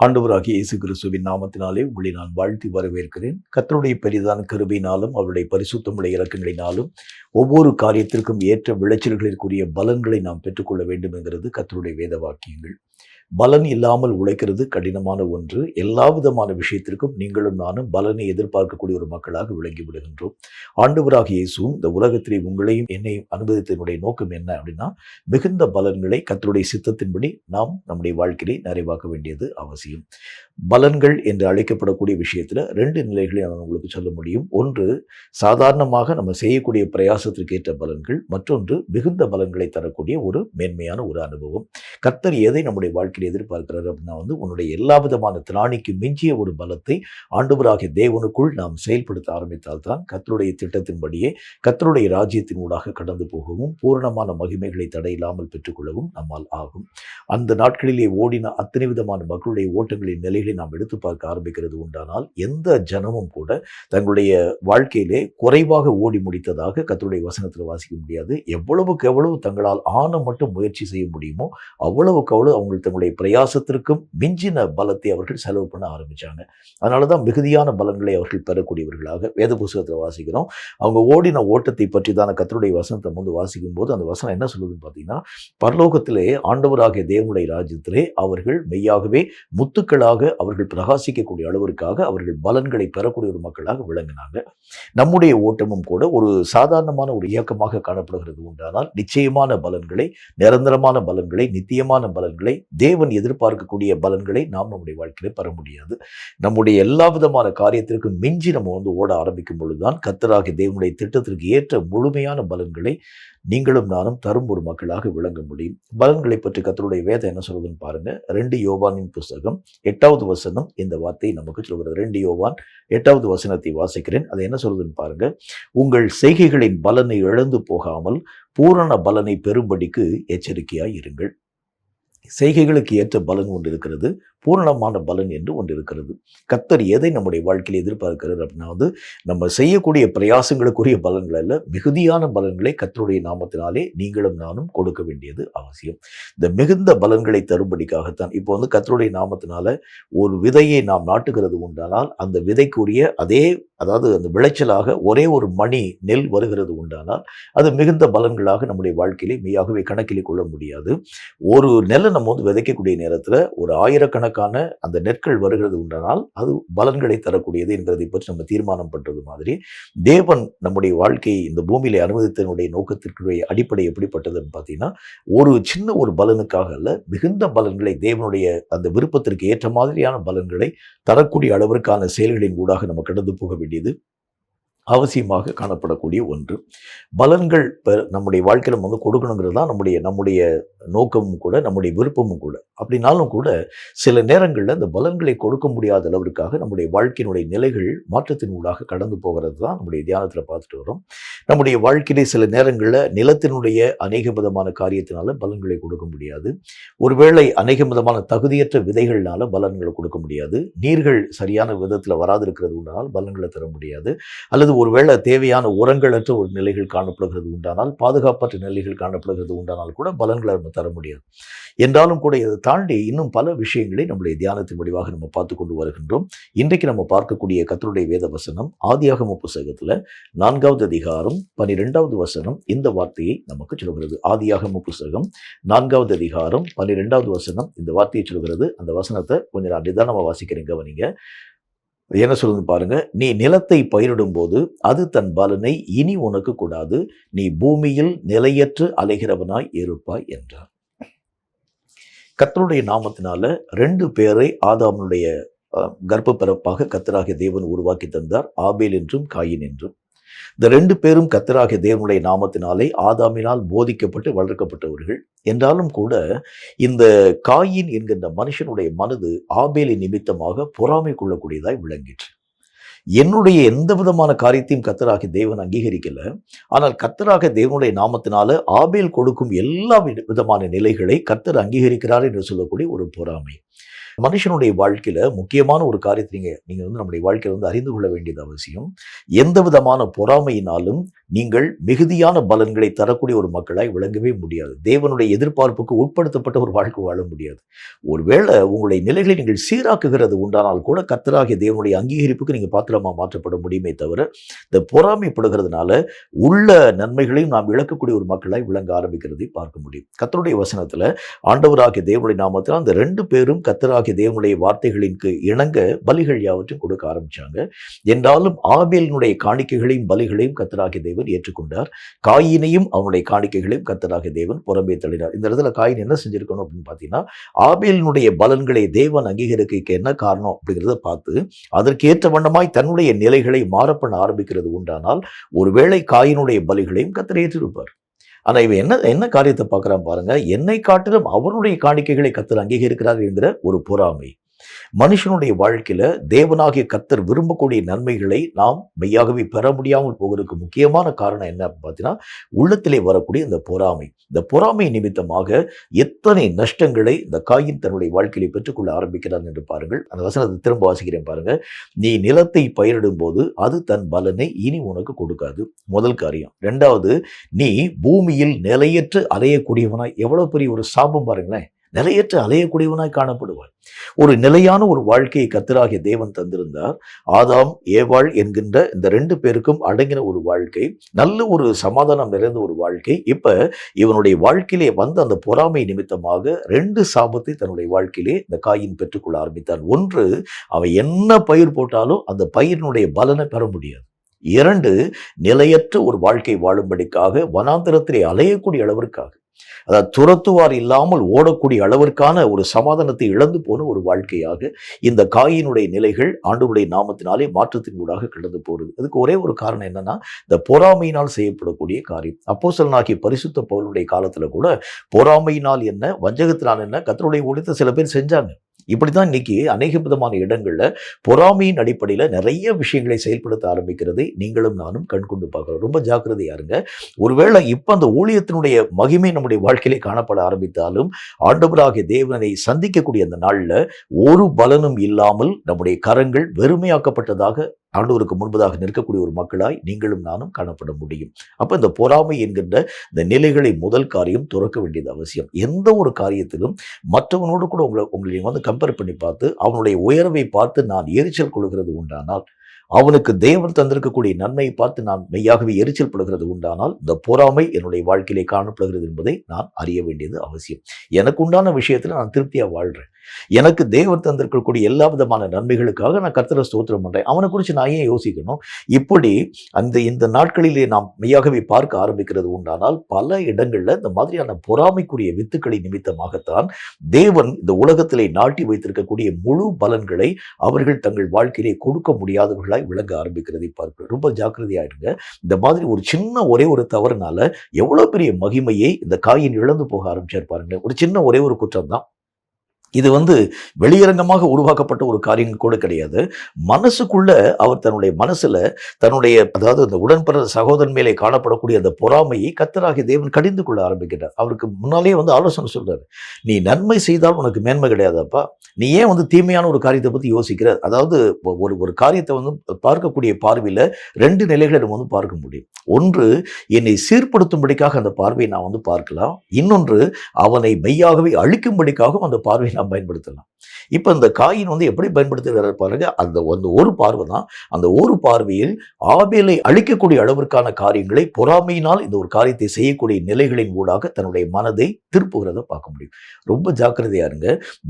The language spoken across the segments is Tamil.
ஆண்டவராகிய இயேசு கிறிஸ்துவின் நாமத்தினாலே உங்களை நான் வாழ்த்தி வரவேற்கிறேன். கர்த்தருடைய பெரிதான கிருபையினாலும் அவருடைய பரிசுத்தமுடைய இரக்கங்களினாலும் ஒவ்வொரு காரியத்திற்கும் ஏற்ற விளைச்சல்களிற்குரிய பலன்களை நாம் பெற்றுக்கொள்ள வேண்டும் என்கிறது கர்த்தருடைய வேத வாக்கியங்கள். பலன் இல்லாமல் உழைக்கிறது கடினமான ஒன்று. எல்லா விதமான விஷயத்திற்கும் நீங்களும் நானும் பலனை எதிர்பார்க்கக்கூடிய ஒரு மக்களாக விளங்கி விடுகின்றோம். ஆண்டவராகிய இயேசுவும் இந்த உலகத்திலே உங்களையும் என்னையும் அனுமதித்தனுடைய நோக்கம் என்ன அப்படின்னா, மிகுந்த பலன்களை கர்த்தருடைய சித்தத்தின்படி நாம் நம்முடைய வாழ்க்கையை நிறைவாக்க வேண்டியது அவசியம். பலன்கள் என்று அழைக்கப்படக்கூடிய விஷயத்துல 2 நிலைகளை நான் உங்களுக்கு சொல்ல முடியும். ஒன்று, சாதாரணமாக நம்ம செய்யக்கூடிய பிரயாசத்திற்கு ஏற்ற பலன்கள். மற்றொன்று, மிகுந்த பலன்களை தரக்கூடிய ஒரு மேன்மையான ஒரு அனுபவம். கர்த்தர் எதை நம்முடைய வாழ்க்கையில் எதிர்பார்க்கிறார் அப்படின்னா உன்னுடைய எல்லா விதமான திராணிக்கு மிஞ்சிய ஒரு பலத்தை ஆண்டவராகிய தேவனுக்குள் நாம் செயல்படுத்த ஆரம்பித்தால் தான் கர்த்தருடைய திட்டத்தின்படியே கர்த்தருடைய ராஜ்யத்தின் ஊடாக கடந்து போகவும் பூரணமான மகிமைகளை தடையில்லாமல் பெற்றுக்கொள்ளவும் நம்மால் ஆகும். அந்த நாட்களிலே ஓடின அத்தனை விதமான மக்களுடைய ஓட்டங்களின் நிலைகளை நாம் எடுத்து பார்க்க ஆரம்பிக்கிறது உண்டானால் எந்த ஜனமும் கூட தங்களுடைய வாழ்க்கையிலே குறைவாக ஓடி முடித்ததாக கர்த்தருடைய வசனத்தில் வாசிக்க முடியாது. எவ்வளவுக்கு எவ்வளவு தங்களால் ஆன மட்டும் முயற்சி செய்ய முடியுமோ அவ்வளவுக்கு அவ்வளவு அவங்களுக்கு தங்களுடைய பிரயாசத்திற்கும் மிஞ்சின பலத்தை அவர்கள் செலவு பண்ண ஆரம்பிச்சாங்க. அதனால தான் மிகுதியான பலன்களை அவர்கள் பெறக்கூடியவர்களாக வேத புத்தகத்தில் வாசிக்கிறோம். அவங்க ஓடின ஓட்டத்தை பற்றி தான கர்த்தருடைய வசனத்தை வந்து வாசிக்கும் போது அந்த வசனம் என்ன சொல்லுதுன்னு பார்த்தீங்கன்னா, பரலோகத்திலே ஆண்டவராகிய தேவனுடைய ராஜ்யத்திலே அவர்கள் மெய்யாகவே முத்துக்களாக அவர்கள் பிரகாசிக்கக்கூடிய அளவிற்காக அவர்கள் பலன்களை பெறக்கூடிய ஒரு மக்களாக விளங்கினாங்க. நம்முடைய ஓட்டமும் கூட ஒரு சாதாரணமான ஒரு இயக்கமாக காணப்படுகிறது உண்டானால் நிச்சயமான பலன்களை, நிரந்தரமான பலன்களை, நித்தியமான பலன்களை, தேவன் எதிர்பார்க்கக்கூடிய பலன்களை நாம் நம்முடைய வாழ்க்கையில பெற முடியாது. நம்முடைய எல்லா விதமான காரியத்திற்கு மிஞ்சி நம்ம வந்து ஓட ஆரம்பிக்கும் பொழுதுதான் கர்த்தராகிய தேவனுடைய திட்டத்திற்கு ஏற்ற முழுமையான பலன்களை நீங்களும் நானும் தரும் ஒரு மக்களாக விளங்க முடியும். பலன்களை பற்றி கர்த்தருடைய வேதம் என்ன சொல்றதுன்னு பாருங்க. 2 யோவானின் புஸ்தகம் 8வது வசனம் இந்த வார்த்தை நமக்கு சொல்கிறது. 2 யோவான் 8வது வசனத்தை வாசிக்கிறேன். அது என்ன சொல்றதுன்னு பாருங்க. உங்கள் செய்கைகளின் பலனை இழந்து போகாமல் பூரண பலனை பெறும்படிக்கு எச்சரிக்கையாய் இருங்கள். செய்கைகளுக்கு ஏற்ற பலன் ஒன்று இருக்கிறது, பூரணமான பலன் என்று ஒன்று இருக்கிறது. கர்த்தர் எதை நம்முடைய வாழ்க்கையில் எதிர்பார்க்கிறார் அப்படின்னா நம்ம செய்யக்கூடிய பிரயாசங்களுக்குரிய பலன்கள் அல்ல, மிகுதியான பலன்களை கர்த்தருடைய நாமத்தினாலே நீங்களும் நானும் கொடுக்க வேண்டியது அவசியம். இந்த மிகுந்த பலன்களை தரும்படிக்காகத்தான் இப்போ கர்த்தருடைய நாமத்தினால ஒரு விதையை நாம் நாட்டுகிறது உண்டானால் அந்த விதைக்குரிய அதாவது அந்த விளைச்சலாக ஒரே ஒரு மணி நெல் வருகிறது உண்டானால் அது மிகுந்த பலன்களாக நம்முடைய வாழ்க்கையிலே மெய்யாகவே கணக்கில் கொள்ள முடியாது. ஒரு நெல்லை நம்ம விதைக்கக்கூடிய நேரத்தில் ஒரு ஆயிரக்கணக்கான அந்த நெற்கள் வருகிறது உண்டானால் அது பலன்களை தரக்கூடியது என்கிறதை பற்றி நம்ம தீர்மானம் பண்றது மாதிரி தேவன் நம்முடைய வாழ்க்கையை இந்த பூமியில அனுமதித்தனுடைய நோக்கத்திற்குரிய அடிப்படை எப்படிப்பட்டதுன்னு பார்த்தீங்கன்னா, ஒரு சின்ன ஒரு பலனுக்காக அல்ல, மிகுந்த பலன்களை தேவனுடைய அந்த விருப்பத்திற்கு ஏற்ற மாதிரியான பலன்களை தரக்கூடிய அளவிற்கான செயல்களின் ஊடாக நம்ம கடந்து போக வேண்டியது அவசியமாக காணப்படக்கூடிய ஒன்று. பலன்கள் நம்முடைய வாழ்க்கையில் நம்ம கொடுக்கணுங்கிறது தான் நம்முடைய நோக்கமும் கூட, நம்முடைய விருப்பமும் கூட. அப்படின்னாலும் கூட சில நேரங்களில் இந்த பலன்களை கொடுக்க முடியாத அளவிற்காக நம்முடைய வாழ்க்கையினுடைய நிலைகள் மாற்றத்தின் ஊடாக கடந்து போகிறது தான் நம்முடைய தியானத்தில் பார்த்துட்டு வரோம். நம்முடைய வாழ்க்கையிலே சில நேரங்களில் நிலத்தினுடைய அநேக விதமான காரியத்தினால பலன்களை கொடுக்க முடியாது. ஒருவேளை அநேக விதமான தகுதியற்ற விதைகள்னால பலன்களை கொடுக்க முடியாது. நீர்கள் சரியான விதத்தில் வராது இருக்கிறது உண்டானால் பலன்களை தர முடியாது. அல்லது ஒருவேளை தேவையான உரங்களற்ற ஒரு நிலைகள் காணப்படுகிறது உண்டானால், பாதுகாப்பற்ற நிலைகள் காணப்படுகிறது உண்டானால் கூட பலன்களை நம்ம தர முடியாது. என்றாலும் கூட இதை தாண்டி இன்னும் பல விஷயங்களை நம்முடைய தியானத்தின் வடிவாக நம்ம பார்த்து கொண்டு வருகின்றோம். இன்றைக்கு நம்ம பார்க்கக்கூடிய கர்த்தருடைய வேத வசனம் ஆதியாகம புஸ்தகத்துல 4வது அதிகாரம் 12வது வசனம் இந்த வார்த்தையை நமக்கு சொல்கிறது. ஆதியாகம புஸ்தகம் 4வது அதிகாரம் 12வது வசனம் இந்த வார்த்தையை சொல்கிறது. அந்த வசனத்தை கொஞ்சம் நான் நிதானமா வாசிக்கிறேன், கவனிங்க. என்ன சொல்லுது பாருங்க. நீ நிலத்தை பயிரிடும் போது அது தன் பலனை இனி உனக்கு கூடாது, நீ பூமியில் நிலையற்று அலைகிறவனாய் இருப்பாய் என்றார். கர்த்தருடைய நாமத்தினால 2 பேரை ஆதாமுடைய கர்ப்ப பிறப்பாக கர்த்தராகிய தேவன் உருவாக்கி தந்தார், ஆபேல் என்றும் காயின் என்றும். இந்த 2 பேரும் கர்த்தராகிய தேவனுடைய நாமத்தினாலே ஆதாமினால் போதிக்கப்பட்டு வளர்க்கப்பட்டவர்கள். என்றாலும் கூட இந்த காயின் என்கின்ற மனுஷனுடைய மனது ஆபேலின் நிமித்தமாக பொறாமை கொள்ளக்கூடியதாய் விளங்கிற்று. என்னுடைய எந்த விதமான காரியத்தையும் கர்த்தராகிய தேவன் அங்கீகரிக்கல, ஆனால் கர்த்தராகிய தேவனுடைய நாமத்தினால ஆபேல் கொடுக்கும் எல்லா விதமான நிலைகளை கர்த்தர் அங்கீகரிக்கிறார் என்று சொல்லக்கூடிய ஒரு பொறாமை. மனுஷனுடைய வாழ்க்கையில முக்கியமான ஒரு காரியத்தை நீங்க வந்து நம்முடைய வாழ்க்கையில வந்து அறிந்து கொள்ள வேண்டியது அவசியம். எந்த விதமான பொறாமையினாலும் நீங்கள் மிகுதியான பலன்களை தரக்கூடிய ஒரு மக்களாய் விளங்கவே முடியாது. தேவனுடைய எதிர்பார்ப்புக்கு உட்படுத்தப்பட்ட ஒரு வாழ்க்கை வாழ முடியாது. ஒருவேளை உங்களுடைய நிலைகளை நீங்கள் சீராக்குகிறது உண்டானால் கூட கர்த்தராகிய தேவனுடைய அங்கீகரிப்புக்கு நீங்க பாத்திரமா மாற்றப்பட முடியுமே தவிர, இந்த பொறாமைப்படுகிறதுனால உள்ள நன்மைகளையும் நாம் இழக்கக்கூடிய ஒரு மக்களாய் விளங்க ஆரம்பிக்கிறதை பார்க்க முடியும். கர்த்தருடைய வசனத்துல ஆண்டவராகிய தேவனுடைய நாமத்தில் அந்த 2 பேரும் கர்த்தராகிய தேவனுடைய வார்த்தைகளிற்கு இணங்க பலிகள் யாவற்றையும் கொடுக்க ஆரம்பிச்சாங்க. என்றாலும் ஆபேலினுடைய காணிக்கைகளையும் பலிகளையும் கர்த்தராகிய தேவன் ஏற்றுக்கொண்டார். காயினையும் அவனுடைய காணிக்கைகளையும் கர்த்தராகிய தேவன் புறம்பே தள்ளினார். இந்த இடத்துல காயின் என்ன செஞ்சிருக்கணும் அப்படின்னு பார்த்தீங்கன்னா, ஆபேலினுடைய பலன்களை தேவன் அங்கீகரிக்க என்ன காரணம் அப்படிங்கிறத பார்த்து அதற்கு ஏற்ற வண்ணமாய் தன்னுடைய நிலைகளை மாறப்பண்ண ஆரம்பிக்கிறது உண்டானால் ஒருவேளை காயினுடைய பலிகளையும் கர்த்தர் ஏற்றிருப்பார். ஆனா இவன் என்ன காரியத்தை பார்க்கிறான் பாருங்க. என்னை காட்டிலும் அவனுடைய காணிக்கைகளை கர்த்தர் அங்கீகரிக்கிறார் என்கிற ஒரு பொறாமை. மனுஷனுடைய வாழ்க்கையில தேவனாகிய கர்த்தர் விரும்பக்கூடிய நன்மைகளை நாம் மெய்யாகவே பெற முடியாமல் போவதற்கு முக்கியமான காரணம் என்ன பார்த்தீங்கன்னா, உள்ளத்திலே வரக்கூடிய இந்த பொறாமை. இந்த பொறாமை நிமித்தமாக எத்தனை நஷ்டங்களை இந்த காயின் தன்னுடைய வாழ்க்கையிலே பெற்றுக்கொள்ள ஆரம்பிக்கிறான் என்று பாருங்கள். அந்த வசனத்தை திரும்ப வாசிக்கிறேன் பாருங்க. நீ நிலத்தை பயிரிடும் போது அது தன் பலனை இனி உனக்கு கொடுக்காது. முதல் காரியம். 2வது, நீ பூமியில் நிலையற்று அலையக்கூடியவனாய், எவ்வளவு பெரிய ஒரு சாபம் பாருங்களேன். நிலையற்று அலையக்கூடியவனாய் காணப்படுவாய். ஒரு நிலையான ஒரு வாழ்க்கையை கர்த்தராகிய தேவன் தந்திருந்தார். ஆதாம் ஏவாள் என்கின்ற இந்த 2 பேருக்கும் அடங்கின ஒரு வாழ்க்கை, நல்ல ஒரு சமாதானம் நிறைந்த ஒரு வாழ்க்கை. இப்ப இவனுடைய வாழ்க்கையிலே வந்த அந்த பொறாமை நிமித்தமாக 2 சாபத்தை தன்னுடைய வாழ்க்கையிலே இந்த காயின் பெற்றுக்கொள்ள ஆரம்பித்தான். 1, அவன் என்ன பயிர் போட்டாலும் அந்த பயிரினுடைய பலனை பெற முடியாது. 2, நிலையற்ற ஒரு வாழ்க்கை வாழும்படிக்காக வனாந்தரத்திலே அலையக்கூடிய அளவிற்காக, அதாவது துரத்துவார் இல்லாமல் ஓடக்கூடிய அளவிற்கான ஒரு சமாதானத்தை இழந்து போன ஒரு வாழ்க்கையாக இந்த காயினுடைய நிலைகள் ஆண்டவருடைய நாமத்தினாலே மாற்றத்தின் ஊடாக கடந்து போறது. அதுக்கு ஒரே ஒரு காரணம் என்னன்னா, இந்த பொறாமையினால் செய்யப்படக்கூடிய காரியம். அப்போஸ்தலனாகிய பரிசுத்த பவுலுடைய காலத்துல கூட பொறாமையினால் என்ன, வஞ்சகத்தினால் என்ன, கர்த்தருடைய ஊழியத்தை சில பேர் செஞ்சாங்க. இப்படித்தான் இன்னைக்கு அநேக விதமான இடங்கள்ல பொறாமையின் அடிப்படையில நிறைய விஷயங்களை செயல்படுத்த ஆரம்பிக்கிறதை நீங்களும் நானும் கண்கொண்டு பார்க்கிறோம். ரொம்ப ஜாக்கிரதையா இருங்க. ஒருவேளை இப்ப அந்த ஊழியத்தினுடைய மகிமை நம்முடைய வாழ்க்கையிலே காணப்பட ஆரம்பித்தாலும் ஆண்டவராகிய தேவனை சந்திக்கக்கூடிய அந்த நாள்ல ஒரு பலனும் இல்லாமல் நம்முடைய கரங்கள் வெறுமையாக்கப்பட்டதாக ஆண்டவருக்கு முன்பதாக நிற்கக்கூடிய ஒரு மக்களாய் நீங்களும் நானும் காணப்பட முடியும். அப்ப இந்த பொறாமை என்கின்ற இந்த நிலைகளை முதல் காரியம் துறக்க வேண்டியது அவசியம். எந்த ஒரு காரியத்திலும் மற்றவனோடு கூட உங்களை வந்து கம்பேர் பண்ணி பார்த்து அவனுடைய உயர்வை பார்த்து நான் எரிச்சல் கொள்கிறது உண்டானால், அவனுக்கு தேவன் தந்திருக்கக்கூடிய நன்மையை பார்த்து நான் மெய்யாகவே எரிச்சல் படுகிறது உண்டானால், இந்த பொறாமை என்னுடைய வாழ்க்கையிலே காணப்படுகிறது என்பதை நான் அறிய வேண்டியது அவசியம். எனக்கு உண்டான விஷயத்துல நான் திருப்தியா வாழ்றேன். எனக்கு தேவன் தந்திருக்கக்கூடிய எல்லா விதமான நன்மைகளுக்காக நான் கர்த்தரை ஸ்தோத்திரம் பண்றேன். அவனை குறித்து நான் ஏன் யோசிக்கணும்? இப்படி இந்த நாட்களிலே நாம் மெய்யாகவே பார்க்க ஆரம்பிக்கிறது உண்டானால், பல இடங்கள்ல இந்த மாதிரியான பொறாமைக்குரிய வித்துக்களை நிமித்தமாகத்தான் தேவன் இந்த உலகத்திலே நாட்டி வைத்திருக்கக்கூடிய முழு பலன்களை அவர்கள் தங்கள் வாழ்க்கையிலே கொடுக்க முடியாதவர்களாய் விளங்க ஆரம்பிக்கிறதை பார்க்கிறோம். ரொம்ப ஜாக்கிரதையா இருங்க. இந்த மாதிரி ஒரு சின்ன ஒரே ஒரு தவறுனால எவ்வளவு பெரிய மகிமையை இந்த காயின் இழந்து போக ஆரம்பிச்சார் பாருங்க. ஒரு சின்ன ஒரே ஒரு குற்றம் தான். இது வந்து வெளியரங்கமாக உருவாக்கப்பட்ட ஒரு காரியம் கூட கிடையாது. மனசுக்குள்ள அவர் தன்னுடைய மனசுல அதாவது அந்த உடன்பிறந்த சகோதரன் மேலே காணப்படக்கூடிய அந்த பொறாமையை கர்த்தராகிய தேவன் கடிந்து கொள்ள ஆரம்பிக்கிறார். அவருக்கு முன்னாலே வந்து ஆலோசனை சொல்றாரு. நீ நன்மை செய்தால் உனக்கு மேன்மை கிடையாதப்பா, நீ ஏன் வந்து தீமையான ஒரு காரியத்தை பத்தி யோசிக்கிற? அதாவது ஒரு காரியத்தை வந்து பார்க்கக்கூடிய பார்வையில 2 நிலைகளை நம்ம வந்து பார்க்க முடியும். ஒன்று, என்னை சீர்படுத்தும்படிக்காக அந்த பார்வையை நான் வந்து பார்க்கலாம். இன்னொன்று, அவனை மெய்யாகவே அழிக்கும்படிக்காகவும் அந்த பார்வையை நாம் பயன்படுத்தலாம். இப்ப இந்த காயின் வந்து எப்படி பயன்படுத்துகிறார் பாருங்க. அந்த ஒரு பார்வை தான். அந்த ஒரு பார்வையில் ஆபேலை அழிக்கக்கூடிய அளவிற்கான காரியங்களை பொறாமையினால் இந்த ஒரு காரியத்தை செய்யக்கூடிய நிலைகளின் ஊடாக தன்னுடைய மனதை திருப்புகிறத பார்க்க முடியும். ரொம்ப ஜாக்கிரதையா இருங்க.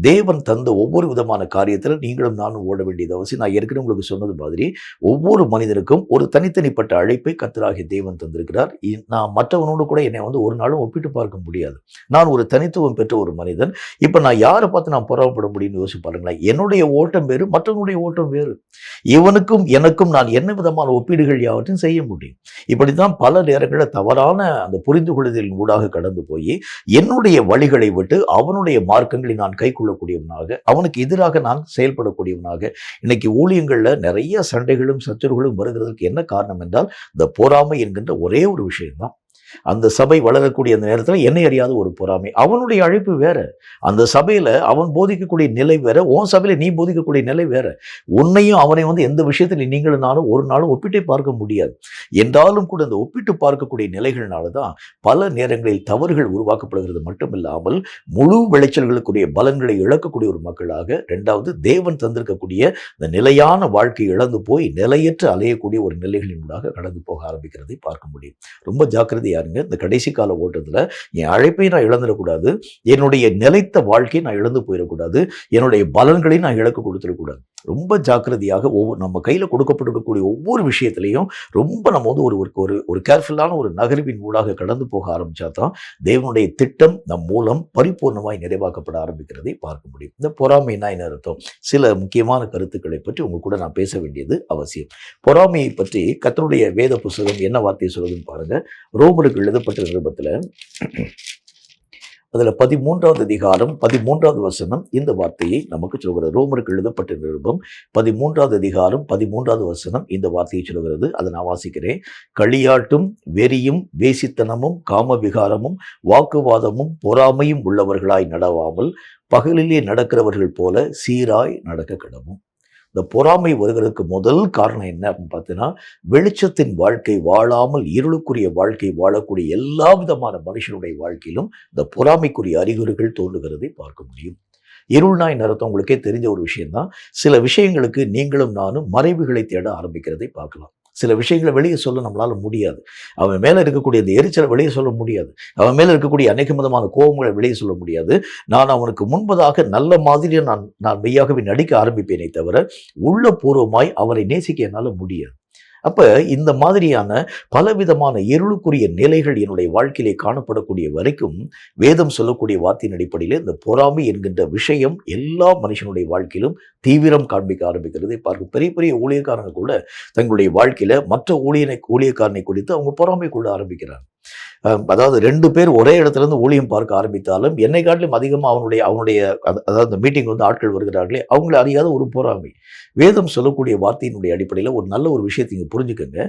தேவன் தந்த ஒவ்வொரு விதமான காரியத்தில் நீங்களும் நானும் ஓட வேண்டியது அவசியம். நான் ஏற்கனவே உங்களுக்கு சொன்னது மாதிரி ஒவ்வொரு மனிதனுக்கும் ஒரு தனித்தனிப்பட்ட அழைப்பை கர்த்தராகிய தேவன் தந்திருக்கிறார். நான் மற்றவனோடு கூட என்னை வந்து ஒரு நாளும் ஒப்பிட்டு பார்க்க முடியாது. நான் ஒரு தனித்துவம் பெற்ற ஒரு மனிதன். இப்ப நான் யாரை பார்த்து நான் பொறாமப்பட முடியும்னு யோசிச்சு பாருங்களேன். என்னுடைய ஓட்டம் வேறு, மற்றவனுடைய ஓட்டம் வேறு. இவனுக்கும் எனக்கும் நான் என்ன விதமான ஒப்பீடுகள் யாவற்றையும் செய்ய முடியும்? இப்படித்தான் பல நேரங்களில் தவறான அந்த புரிந்து கொள்ளுதலின் ஊடாக கடந்து போய் என்னுடைய வழிகளை விட்டு அவனுடைய மார்க்கங்களை நான் கை கொள்ளக்கூடியவனாக, அவனுக்கு எதிராக நான் செயல்படக்கூடியவனாக இன்னைக்கு ஊழியங்கள்ல நிறைய சண்டைகளும் சச்சரவுகளும் வருகிறதுக்கு என்ன காரணம் என்றால் இந்த பொறாமை என்கின்ற ஒரே ஒரு விஷயம்தான். அந்த சபை வளரக்கூடிய அந்த நேரத்தில் என்னை அறியாத ஒரு பொறாமை. அவனுடைய அழைப்பு வேற. அந்த சபையில அவன் போதிக்கக்கூடிய நிலை வேற, உன் சபையில நீ போதிக்கக்கூடிய நிலை வேற. உன்னையும் அவனை எந்த விஷயத்தில் நீங்களும் நானும் ஒரு நாளும் ஒப்பிட்டே பார்க்க முடியாது. என்றாலும் கூட இந்த ஒப்பிட்டு பார்க்கக்கூடிய நிலைகள்னால தான் பல நேரங்களில் தவறுகள் உருவாக்கப்படுகிறது மட்டுமில்லாமல் முழு விளைச்சல்களுக்குரிய பலன்களை இழக்கக்கூடிய ஒரு மக்களாக, இரண்டாவது தேவன் தந்திருக்கக்கூடிய இந்த நிலையான வாழ்க்கை இழந்து போய் நிலையற்று அலையக்கூடிய ஒரு நிலைகளினூடாக கடந்து போக ஆரம்பிக்கிறதை பார்க்க முடியும். ரொம்ப ஜாக்கிரதையா இருங்க. இந்த கடைசி கால ஓட்டத்தில் என் அழைப்பை நான் இழந்துடக்கூடாது, என்னுடைய நிலைத்த வாழ்க்கையை நான் இழந்து போயிடக்கூடாது, என்னுடைய பலன்களையும் நான் இழக்க கொடுத்துடக்கூடாது. ரொம்ப ஜாக்கிரதையாக நம்ம கையில் கொடுக்கப்பட்டிருக்கக்கூடிய ஒவ்வொரு விஷயத்திலையும் ரொம்ப நம்ம ஒரு கேர்ஃபுல்லான ஒரு நகர்வின் ஊடாக கடந்து போக ஆரம்பிச்சா தான் தேவனுடைய திட்டம் நம் மூலம் பரிபூர்ணமாய் நிறைவாக்கப்பட ஆரம்பிக்கிறதை பார்க்க முடியும். இந்த பொறாமைனா என்ன அர்த்தம்? சில முக்கியமான கருத்துக்களை பற்றி உங்க கூட நான் பேச வேண்டியது அவசியம். பொறாமையை பற்றி கர்த்தருடைய வேத புத்தகம் என்ன வார்த்தையை சொல்லுதுன்னு பாருங்க. ரோமருக்கு எழுதப்பட்ட நிருபத்தில் அதில் 13வது அதிகாரம் 13வது வசனம் இந்த வார்த்தையை நமக்கு சொல்கிறது. ரோமருக்கு எழுதப்பட்ட நிருபம் 13வது அதிகாரம் 13வது வசனம் இந்த வார்த்தையை சொல்கிறது. அதை நான் வாசிக்கிறேன். களியாட்டும் வெறியும் வேசித்தனமும் காம விகாரமும் வாக்குவாதமும் பொறாமையும் உள்ளவர்களாய் நடவாமல் பகலிலே நடக்கிறவர்கள் போல சீராய் நடக்க கடவும். இந்த பொறாமை வருகிறதுக்கு முதல் காரணம் என்ன அப்படின்னு பார்த்தீங்கன்னா, வெளிச்சத்தின் வாழ்க்கை வாழாமல் இருளுக்குரிய வாழ்க்கை வாழக்கூடிய எல்லா விதமான மனுஷனுடைய வாழ்க்கையிலும் இந்த பொறாமைக்குரிய அறிகுறிகள் தோன்றுகிறதை பார்க்க முடியும். இருள்னாய் நடத்த உங்களுக்கே தெரிஞ்ச ஒரு விஷயம்தான். சில விஷயங்களுக்கு நீங்களும் நானும் மறைவுகளை தேட ஆரம்பிக்கிறதை பார்க்கலாம். சில விஷயங்களை வெளியே சொல்ல நம்மளால முடியாது. அவன் மேலே இருக்கக்கூடிய இந்த எரிச்சலை வெளியே சொல்ல முடியாது. அவன் மேலே இருக்கக்கூடிய அநேக விதமான கோபங்களை வெளியே சொல்ல முடியாது. நான் அவனுக்கு முன்பதாக நல்ல மாதிரியே நான் மெய்யாகவே நடிக்க ஆரம்பிப்பேனே தவிர உள்ளபூர்வமாய் அவரை நேசிக்க என்னால் முடியாது. அப்போ இந்த மாதிரியான பலவிதமான இருளுக்குரிய நிலைகள் என்னுடைய வாழ்க்கையிலே காணப்படக்கூடிய வரைக்கும் வேதம் சொல்லக்கூடிய வார்த்தையின் அடிப்படையில் இந்த பொறாமை என்கின்ற விஷயம் எல்லா மனுஷனுடைய வாழ்க்கையிலும் தீவிரம் காண்பிக்க ஆரம்பிக்கிறதை பார்க்கும். பெரிய பெரிய ஊழியக்காரங்க கூட தங்களுடைய வாழ்க்கையில மற்ற ஊழியக்காரனை குறித்து அவங்க பொறாமை கொள்ள ஆரம்பிக்கிறாங்க. அதாவது 2 பேர் ஒரே இடத்துல இருந்து ஊழியம் பார்க்க ஆரம்பித்தாலும் என்னை காட்டிலும் அதிகமாக அவனுடைய அதாவது மீட்டிங் ஆட்கள் வருகிறார்களே, அவங்களை அறியாத ஒரு பொறாமை. வேதம் சொல்லக்கூடிய வார்த்தையினுடைய அடிப்படையில் ஒரு நல்ல ஒரு விஷயத்தை இங்கே புரிஞ்சுக்கங்க.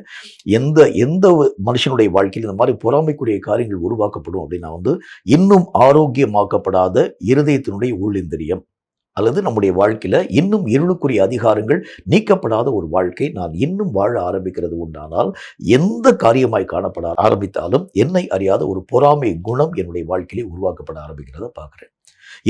எந்த மனுஷனுடைய வாழ்க்கையில் இந்த மாதிரி பொறாமைக்குரிய காரியங்கள் உருவாக்கப்படும் அப்படின்னா இன்னும் ஆரோக்கியமாக்கப்படாத இருதயத்தினுடைய உள்ளிந்திரியம் அல்லது நம்முடைய வாழ்க்கையில இன்னும் இருளுக்குரிய அதிகாரங்கள் நீக்கப்படாத ஒரு வாழ்க்கை நான் இன்னும் வாழ ஆரம்பிக்கிறது உண்டானால் எந்த காரியமாய் காணப்பட ஆரம்பித்தாலும் என்னை அறியாத ஒரு பொறாமை குணம் என்னுடைய வாழ்க்கையிலே உருவாக்கப்பட ஆரம்பிக்கிறத பார்க்குறேன்.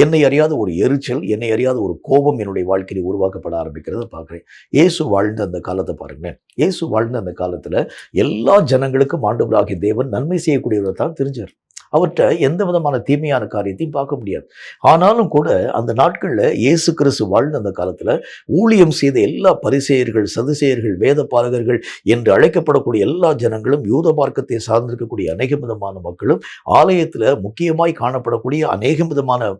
என்னை அறியாத ஒரு எரிச்சல், என்னை அறியாத ஒரு கோபம் என்னுடைய வாழ்க்கையிலே உருவாக்கப்பட ஆரம்பிக்கிறத பார்க்குறேன். இயேசு வாழ்ந்த அந்த காலத்தை பாருங்களேன். இயேசு வாழ்ந்த அந்த காலத்தில் எல்லா ஜனங்களுக்கும் ஆண்டவராகிய தேவன் நன்மை செய்யக்கூடியவர் தான் தெரிஞ்சார். அவர்கிட்ட எந்த விதமான தீமையான காரியத்தையும் பார்க்க முடியாது. ஆனாலும் கூட அந்த நாட்களில் இயேசு கிறிஸ்து வாழ்ந்த அந்த காலத்தில் ஊழியம் செய்த எல்லா பரிசேயர்கள், சதுசேயர்கள், வேத பாரகர்கள் என்று அழைக்கப்படக்கூடிய எல்லா ஜனங்களும், யூத மார்க்கத்தை சார்ந்திருக்கக்கூடிய அநேக விதமான மக்களும், ஆலயத்தில் முக்கியமாய் காணப்படக்கூடிய அநேக விதமான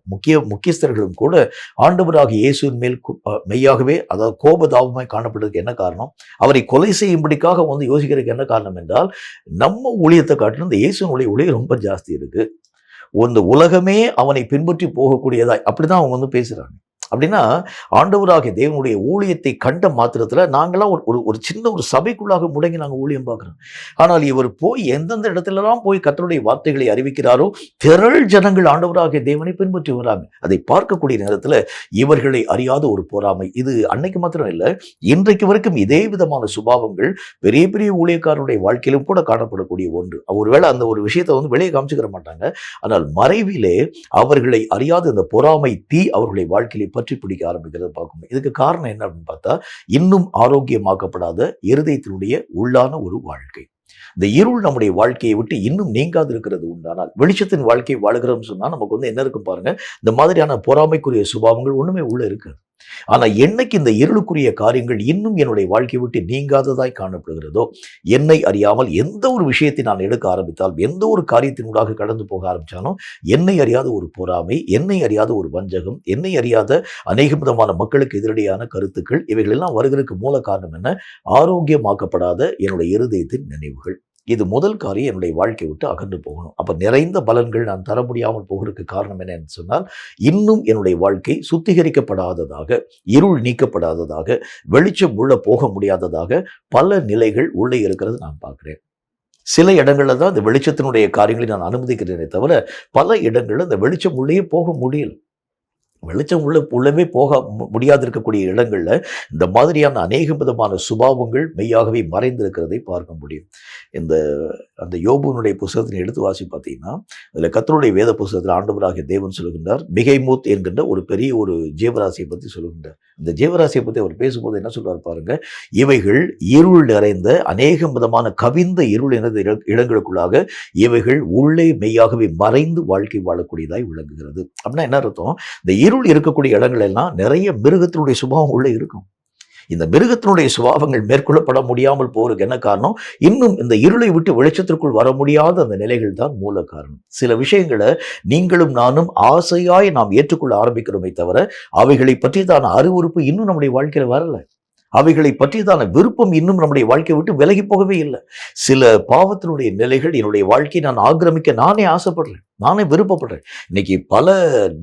முக்கியஸ்தர்களும் கூட ஆண்டவராகிய இயேசுவின் மேல் மெய்யாகவே அதாவது கோபதாபமாய் காணப்படுறதுக்கு என்ன காரணம்? அவரை கொலை செய்யும்படிக்காக யோசிக்கிறதுக்கு என்ன காரணம் என்றால், நம்ம ஊழியத்தை காட்டிலும் இந்த இயேசுனுடைய ஊழியம் ரொம்ப ஜாஸ்தி இருக்கு. இந்த உலகமே அவனை பின்பற்றி போகக்கூடியதாய் அப்படிதான் அவங்க பேசுறாங்க. அப்படின்னா ஆண்டவராகிய தேவனுடைய ஊழியத்தை கண்ட மாத்திரத்தில் நாங்களாம் ஒரு சின்ன ஒரு சபைக்குள்ளாக முடங்கி நாங்கள் ஊழியம் பார்க்குறோம். ஆனால் இவர் போய் எந்தெந்த இடத்துலலாம் போய் கர்த்தருடைய வார்த்தைகளை அறிவிக்கிறாரோ திரள் ஜனங்கள் ஆண்டவராகிய தேவனை பின்பற்றி வராங்க. அதை பார்க்கக்கூடிய நேரத்தில் இவர்களை அறியாத ஒரு பொறாமை. இது அன்னைக்கு மாத்திரம் இல்லை, இன்றைக்கு வரைக்கும் இதே விதமான சுபாவங்கள் பெரிய பெரிய ஊழியக்காரருடைய வாழ்க்கையிலும் கூட காணப்படக்கூடிய ஒன்று. ஒருவேளை அந்த ஒரு விஷயத்தை வெளியே காமிச்சுக்கிற மாட்டாங்க, ஆனால் மறைவிலே அவர்களை அறியாத இந்த பொறாமை தீ அவர்களுடைய வாழ்க்கையிலே பற்றி பிடிக்க ஆரம்பிக்கிறத பார்க்கணும். இதுக்கு காரணம் என்ன அப்படின்னு பார்த்தா, இன்னும் ஆரோக்கியமாக்கப்படாத இருதயத்தினுடைய உள்ளான ஒரு வாழ்க்கை. இந்த இருள் நம்முடைய வாழ்க்கையை விட்டு இன்னும் நீங்காது இருக்கிறது உண்டானால், வெளிச்சத்தின் வாழ்க்கை வாழுகிறோம்னு சொன்னா நமக்கு என்ன இருக்கும் பாருங்க, இந்த மாதிரியான பொறாமைக்குரிய சுபாவங்கள் ஒண்ணுமே உள்ள இருக்காது. ஆனா என்னைக்கு இந்த இருளுக்குரிய காரியங்கள் இன்னும் என்னுடைய வாழ்க்கையை விட்டு நீங்காததாய் காணப்படுகிறதோ, என்னை அறியாமல் எந்த ஒரு விஷயத்தை நான் எடுக்க ஆரம்பித்தாலும், எந்த ஒரு காரியத்தினூடாக கடந்து போக ஆரம்பிச்சாலும், என்னை அறியாத ஒரு பொறாமை, என்னை அறியாத ஒரு வஞ்சகம், என்னை அறியாத அநேக விதமான மக்களுக்கு எதிரடியான கருத்துக்கள், இவைகளெல்லாம் வருகிறதுக்கு மூல காரணம் என்ன? ஆரோக்கியமாக்கப்படாத என்னுடைய இருதயத்தின் நினைவுகள். இது முதல் காரியம் என்னுடைய வாழ்க்கை விட்டு அகன்று போகணும். அப்போ நிறைந்த பலன்கள் நான் தர முடியாமல் போகிறதுக்கு காரணம் என்னன்னு சொன்னால், இன்னும் என்னுடைய வாழ்க்கை சுத்திகரிக்கப்படாததாக, இருள் நீக்கப்படாததாக, வெளிச்சம் உள்ள போக முடியாததாக பல நிலைகள் உள்ளே இருக்கிறது நான் பார்க்குறேன். சில இடங்கள்ல தான் இந்த வெளிச்சத்தினுடைய காரியங்களை நான் அனுமதிக்கிறேனே தவிர, பல இடங்கள்ல இந்த வெளிச்சம் உள்ளேயே போக முடியல. வெளிச்சம் உள்ளவே போக முடியாது இருக்கக்கூடிய இடங்கள்ல இந்த மாதிரியான அநேக விதமான சுபாவங்கள் மெய்யாகவே மறைந்திருக்கிறதை பார்க்க முடியும். இந்த அந்த யோபுனுடைய புத்தகத்தினை எடுத்து வாசி பார்த்தீங்கன்னா, அதில் கர்த்தருடைய வேத புத்தகத்தில் ஆண்டவராகிய தேவன் சொல்லுகின்றார், பிகைமூத் என்கின்ற ஒரு பெரிய ஒரு ஜீவராசியை பற்றி சொல்லுகின்றார். இந்த ஜீவராசியை பற்றி அவர் பேசும்போது என்ன சொல்றார் பாருங்க, இவைகள் இருள் நிறைந்த அநேக விதமான கவிந்த இருள் நிறைந்த இடங்களுக்குள்ளாக இவைகள் உள்ளே மெய்யாகவே மறைந்து வாழ்க்கை வாழக்கூடியதாய் விளங்குகிறது. அப்படின்னா என்ன அர்த்தம்? இந்த இருள் இருக்கக்கூடிய இடங்கள் எல்லாம் நிறைய மிருகத்தினுடைய சுபாவம் உள்ளே இருக்கும். இந்த மிருகத்தினுடைய சுபாவங்கள் மேற்கொள்ளப்பட முடியாமல் போறதுக்கு என்ன காரணம்? இன்னும் இந்த இருளை விட்டு வெளிச்சத்திற்குள் வர முடியாத அந்த நிலைகள் தான் மூல காரணம். சில விஷயங்களை நீங்களும் நானும் ஆசையாய் நாம் ஏற்றுக்கொள்ள ஆரம்பிக்கிறோமே தவிர, அவைகளை பற்றியதான அறிவுறுப்பு இன்னும் நம்முடைய வாழ்க்கையில வரல. அவைகளை பற்றியதான விருப்பம் இன்னும் நம்முடைய வாழ்க்கையை விட்டு விலகி போகவே இல்லை. சில பாவத்தினுடைய நிலைகள் என்னுடைய வாழ்க்கையை நான் ஆக்கிரமிக்க நானே ஆசைப்படுறேன், நானே விருப்பப்படுறேன். இன்னைக்கு பல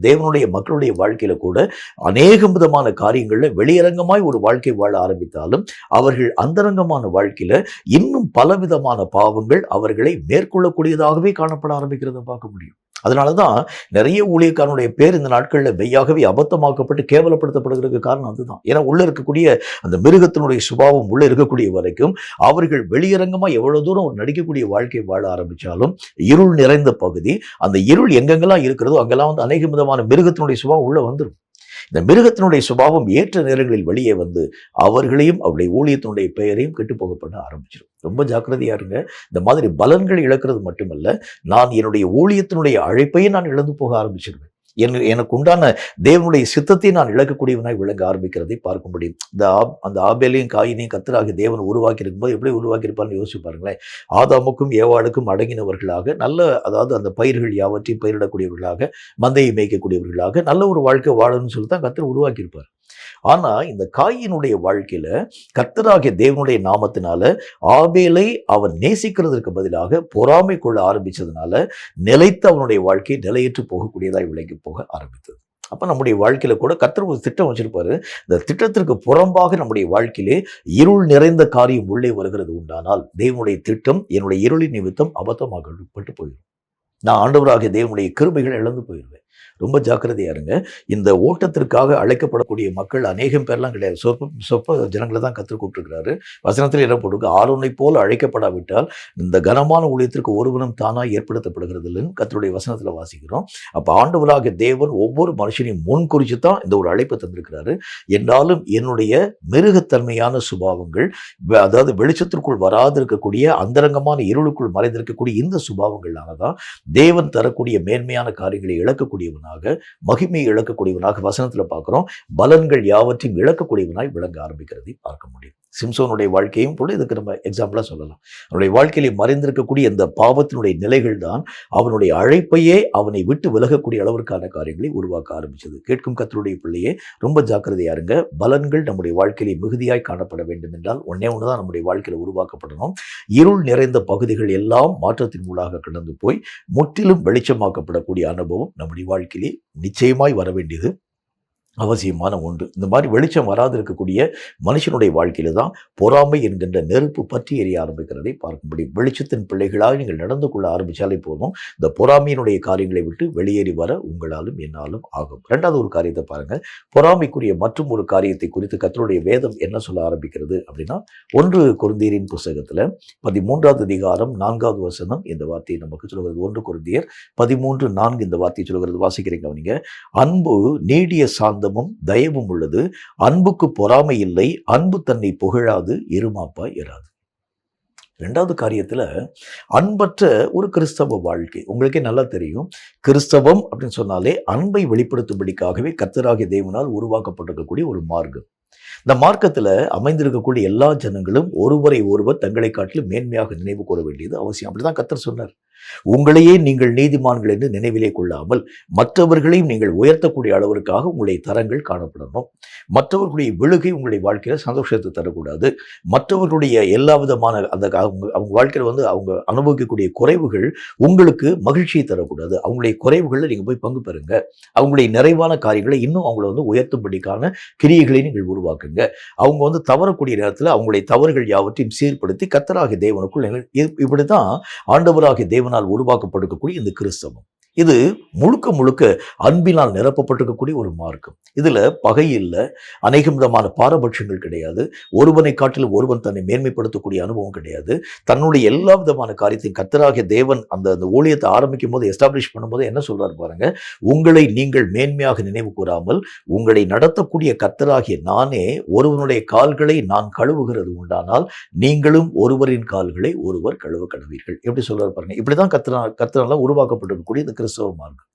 தேவனுடைய மக்களுடைய வாழ்க்கையில கூட அநேக விதமான காரியங்கள்ல வெளியரங்கமாய் ஒரு வாழ்க்கை வாழ ஆரம்பித்தாலும், அவர்கள் அந்தரங்கமான வாழ்க்கையில இன்னும் பலவிதமான பாவங்கள் அவர்களை மேற்கொள்ளக்கூடியதாகவே காணப்பட ஆரம்பிக்கிறத பார்க்க முடியும். அதனாலதான் நிறைய ஊழியக்காரனுடைய பேர் இந்த நாட்களில் மெய்யாகவே அபத்தமாக்கப்பட்டு கேவலப்படுத்தப்படுகிறதுக்கு காரணம் அதுதான். ஏன்னா உள்ள இருக்கக்கூடிய அந்த மிருகத்தினுடைய சுபாவம் உள்ள இருக்கக்கூடிய வரைக்கும் அவர்கள் வெளியரங்கமா எவ்வளவு தூரம் நடிக்கக்கூடிய வாழ்க்கை வாழ ஆரம்பிச்சாலும், இருள் நிறைந்த பகுதி, அந்த இருள் எங்கெங்கெல்லாம் இருக்கிறதோ அங்கெல்லாம் வந்து அநேக விதமான மிருகத்தினுடைய சுபாவம் உள்ள வந்துடும். இந்த மிருகத்தினுடைய சுபாவம் ஏற்ற நேரங்களில் வெளியே வந்து அவர்களையும் அவருடைய ஊழியத்தினுடைய பெயரையும் கெட்டுப்போகப்பட ஆரம்பிச்சிடும். ரொம்ப ஜாக்கிரதையா இருங்க. இந்த மாதிரி பலன்கள் இழக்கிறது மட்டுமல்ல, நான் என்னுடைய ஊழியத்தினுடைய அழைப்பையும் நான் இழந்து போக ஆரம்பிச்சிருவேன். எனக்கு உண்டான தேவனுடைய சித்தத்தை நான் இழக்கக்கூடியவனாய் விளங்க ஆரம்பிக்கிறதை பார்க்க முடியும். அந்த ஆபேலையும் காயினையும் கர்த்தராகிய தேவன் உருவாக்கி இருக்கும்போது எப்படி உருவாக்கி இருப்பார்னு யோசிச்சு பாருங்களேன். ஆதாமுக்கும் ஏவாளுக்கும் அடங்கினவர்களாக, அதாவது அந்த பயிர்கள் யாவற்றையும் பயிரிடக்கூடியவர்களாக, மந்தையை மேய்க்கக்கூடியவர்களாக நல்ல ஒரு வாழ்க்கை வாழணும்னு சொல்லி தான் கர்த்தர் உருவாக்கி இருப்பார். ஆனா இந்த காயினுடைய வாழ்க்கையில கர்த்தராகிய தேவனுடைய நாமத்தினால ஆபேலை அவன் நேசிக்கிறதுக்கு பதிலாக பொறாமை கொள்ள ஆரம்பிச்சதுனால நிலைத்து அவனுடைய வாழ்க்கை நிலையற்று போகக்கூடியதாய் விளங்கி போக ஆரம்பித்தது. அப்ப நம்முடைய வாழ்க்கையில கூட கர்த்தர் ஒரு திட்டம் வச்சிருப்பாரு. இந்த திட்டத்திற்கு புறம்பாக நம்முடைய வாழ்க்கையிலே இருள் நிறைந்த காரியம் உள்ளே வருகிறது உண்டானால், தேவனுடைய திட்டம் என்னுடைய இருளின் நிமித்தம் அபத்தமாகப்பட்டு போயிடும். நான் ஆண்டவராகிய தேவனுடைய கிருபைகளை இழந்து போயிடுவேன். ரொம்ப ஜாக்கிரதையா இருங்க. இந்த ஓட்டத்திற்காக அழைக்கப்படக்கூடிய மக்கள் அநேகம் பேர்லாம் கிடையாது. சொற்ப ஜனங்களை தான் கர்த்தர் கூப்பிட்டுருக்கிறாரு. வசனத்தில் என்ன போட்டுருக்கு? ஆரோனை போல அழைக்கப்படாவிட்டால் இந்த கனமான ஊழியத்திற்கு ஒருவனும் தானாக ஏற்படுத்தப்படுகிறது இல்லைன்னு கர்த்தருடைய வசனத்தில் வாசிக்கிறோம். அப்போ ஆண்டவராகிய தேவன் ஒவ்வொரு மனுஷனையும் முன் குறித்து தான் இந்த ஒரு அழைப்பை தந்திருக்கிறாரு. என்றாலும் என்னுடைய மிருகத்தன்மையான சுபாவங்கள், அதாவது வெளிச்சத்திற்குள் வராது இருக்கக்கூடிய அந்தரங்கமான இருளுக்குள் மறைந்திருக்கக்கூடிய இந்த சுபாவங்களானதான் தேவன் தரக்கூடிய மேன்மையான காரியங்களை இழக்கக்கூடியவனாக, மகிமையை இழக்கக்கூடியவனாக வசனத்துல பார்க்கிறோம். பலன்கள் யாவற்றையும் இழக்கக்கூடியவனாய் விளங்க ஆரம்பிக்கிறதை பார்க்க முடியும். சிம்சோனுடைய வாழ்க்கையும் கூட இதுக்கு நம்ம எக்ஸாம்பிளா சொல்லலாம். அவனுடைய வாழ்க்கையில மறைந்திருக்கக்கூடிய இந்த பாவத்தினுடைய நிலைகள் தான் அவனுடைய அழைப்பையே அவனை விட்டு விலகக்கூடிய அளவிற்கான காரியங்களை உருவாக்க ஆரம்பிச்சது. கேட்கும் கர்த்தருடைய பிள்ளையே, ரொம்ப ஜாக்கிரதையா இருங்க. பலன்கள் நம்முடைய வாழ்க்கையில மிகுதியாய் காணப்பட வேண்டும் என்றால் ஒன்றுதான் நம்முடைய வாழ்க்கையில உருவாக்கப்படணும். இருள் நிறைந்த பகுதிகள் எல்லாம் மாற்றத்தின் மூலமாக கடந்து போய் முற்றிலும் வெளிச்சமாக்கப்படக்கூடிய அனுபவம் நம்முடைய வாழ்க்கையிலே நிச்சயமாய் வர வேண்டியது அவசியமான ஒன்று. இந்த மாதிரி வெளிச்சம் வராது இருக்கக்கூடிய மனுஷனுடைய வாழ்க்கையில தான் பொறாமை என்கின்ற நெருப்பு பற்றி எரிய ஆரம்பிக்கிறதை பார்க்க முடியும். வெளிச்சத்தின் பிள்ளைகளாக நீங்கள் நடந்து கொள்ள ஆரம்பிச்சாலே போதும், இந்த பொறாமையினுடைய காரியங்களை விட்டு வெளியேறி வர உங்களாலும் என்னாலும் ஆகும். இரண்டாவது ஒரு காரியத்தை பாருங்க. பொறாமைக்குரிய மற்றும் ஒரு காரியத்தை குறித்து கர்த்தருடைய வேதம் என்ன சொல்ல ஆரம்பிக்கிறது அப்படின்னா, 1 கொரிந்தியரின் புத்தகத்துல 13வது அதிகாரம் 4வது வசனம் இந்த வார்த்தையை நமக்கு சொல்கிறது. 1 கொரிந்தியர் 13:4 இந்த வார்த்தையை சொல்கிறது. வாசிக்கிறீங்க நீங்க. அன்பு நீடிய சாந்தமும் தயவும் உள்ளது, அன்புக்கு பொறாமை இல்லை, அன்பு தன்னை புகழாது, இருமாப்பாய் இராது. இரண்டாவது காரியத்துல அன்பற்ற ஒரு கிறிஸ்தவ வாழ்க்கை. உங்களுக்கே நல்லா தெரியும், கிறிஸ்தவம் அப்படின்னு சொன்னாலே அன்பை வெளிப்படுத்தும்படிக்காகவே கர்த்தராகிய தேவனால் உருவாக்கப்பட்டிருக்கக்கூடிய ஒரு மார்க்கம். இந்த மார்க்கத்துல அமைந்திருக்கக்கூடிய எல்லா ஜனங்களும் ஒருவரை ஒருவர் தங்களை காட்டிலும் மேன்மையாக நினைவு கூற வேண்டியது அவசியம். அப்படிதான் கர்த்தர் சொன்னார். உங்களையே நீங்கள் நீதிமான்கள் என்று நினைவிலே கொள்ளாமல் மற்றவர்களையும் நீங்கள் உயர்த்தக்கூடிய அளவிற்காக உங்களுடைய தரங்கள் காணப்படணும். மற்றவர்களுடைய விழுகை உங்களுடைய வாழ்க்கையில சந்தோஷத்தை தரக்கூடாது. மற்றவர்களுடைய எல்லா விதமான அந்த அவங்க வாழ்க்கையில் அவங்க அனுபவிக்கக்கூடிய குறைவுகள் உங்களுக்கு மகிழ்ச்சியை தரக்கூடாது. அவங்களுடைய குறைவுகளில் நீங்கள் போய் பங்கு பெறுங்க. அவங்களுடைய நிறைவான காரியங்களை இன்னும் அவங்கள உயர்த்தும்படிக்கான கிரியைகளை நீங்கள் உருவாக்குங்க. அவங்க தவறக்கூடிய நேரத்தில் அவங்களுடைய தவறுகள் யாவற்றையும் சீர்படுத்தி கர்த்தராகிய தேவனுக்குள் இப்படித்தான் ஆண்டவராகிய தேவனால் உருவாக்கப்பட்டிருக்கக்கூடிய இந்த கிறிஸ்தவம். இது முழுக்க முழுக்க அன்பினால் நிரப்பப்பட்டிருக்கக்கூடிய ஒரு மார்க்கம். இதுல பகை இல்லை, அநேக விதமான பாரபட்சங்கள் கிடையாது. ஒருவனை காட்டிலும் ஒருவன் தன்னை மேன்மைப்படுத்தக்கூடிய அனுபவம் கிடையாது. தன்னுடைய எல்லா விதமான காரியத்தையும் கர்த்தராகிய தேவன் அந்த ஊழியத்தை ஆரம்பிக்கும் போது எஸ்டாப்ளிஷ் பண்ணும்போது என்ன சொல்றாரு பாருங்க, உங்களை நீங்கள் மேன்மையாக நினைவு கூறாமல் உங்களை நடத்தக்கூடிய கர்த்தராகிய நானே ஒருவனுடைய கால்களை நான் கழுவுகிறது உண்டானால் நீங்களும் ஒருவரின் கால்களை ஒருவர் கழுவ கடவீர்கள். எப்படி சொல்றாரு பாருங்க. இப்படிதான் கர்த்தரால உருவாக்கப்பட்டிருக்கக்கூடிய இந்த கிறிஸ்தவ மார்க்கம்.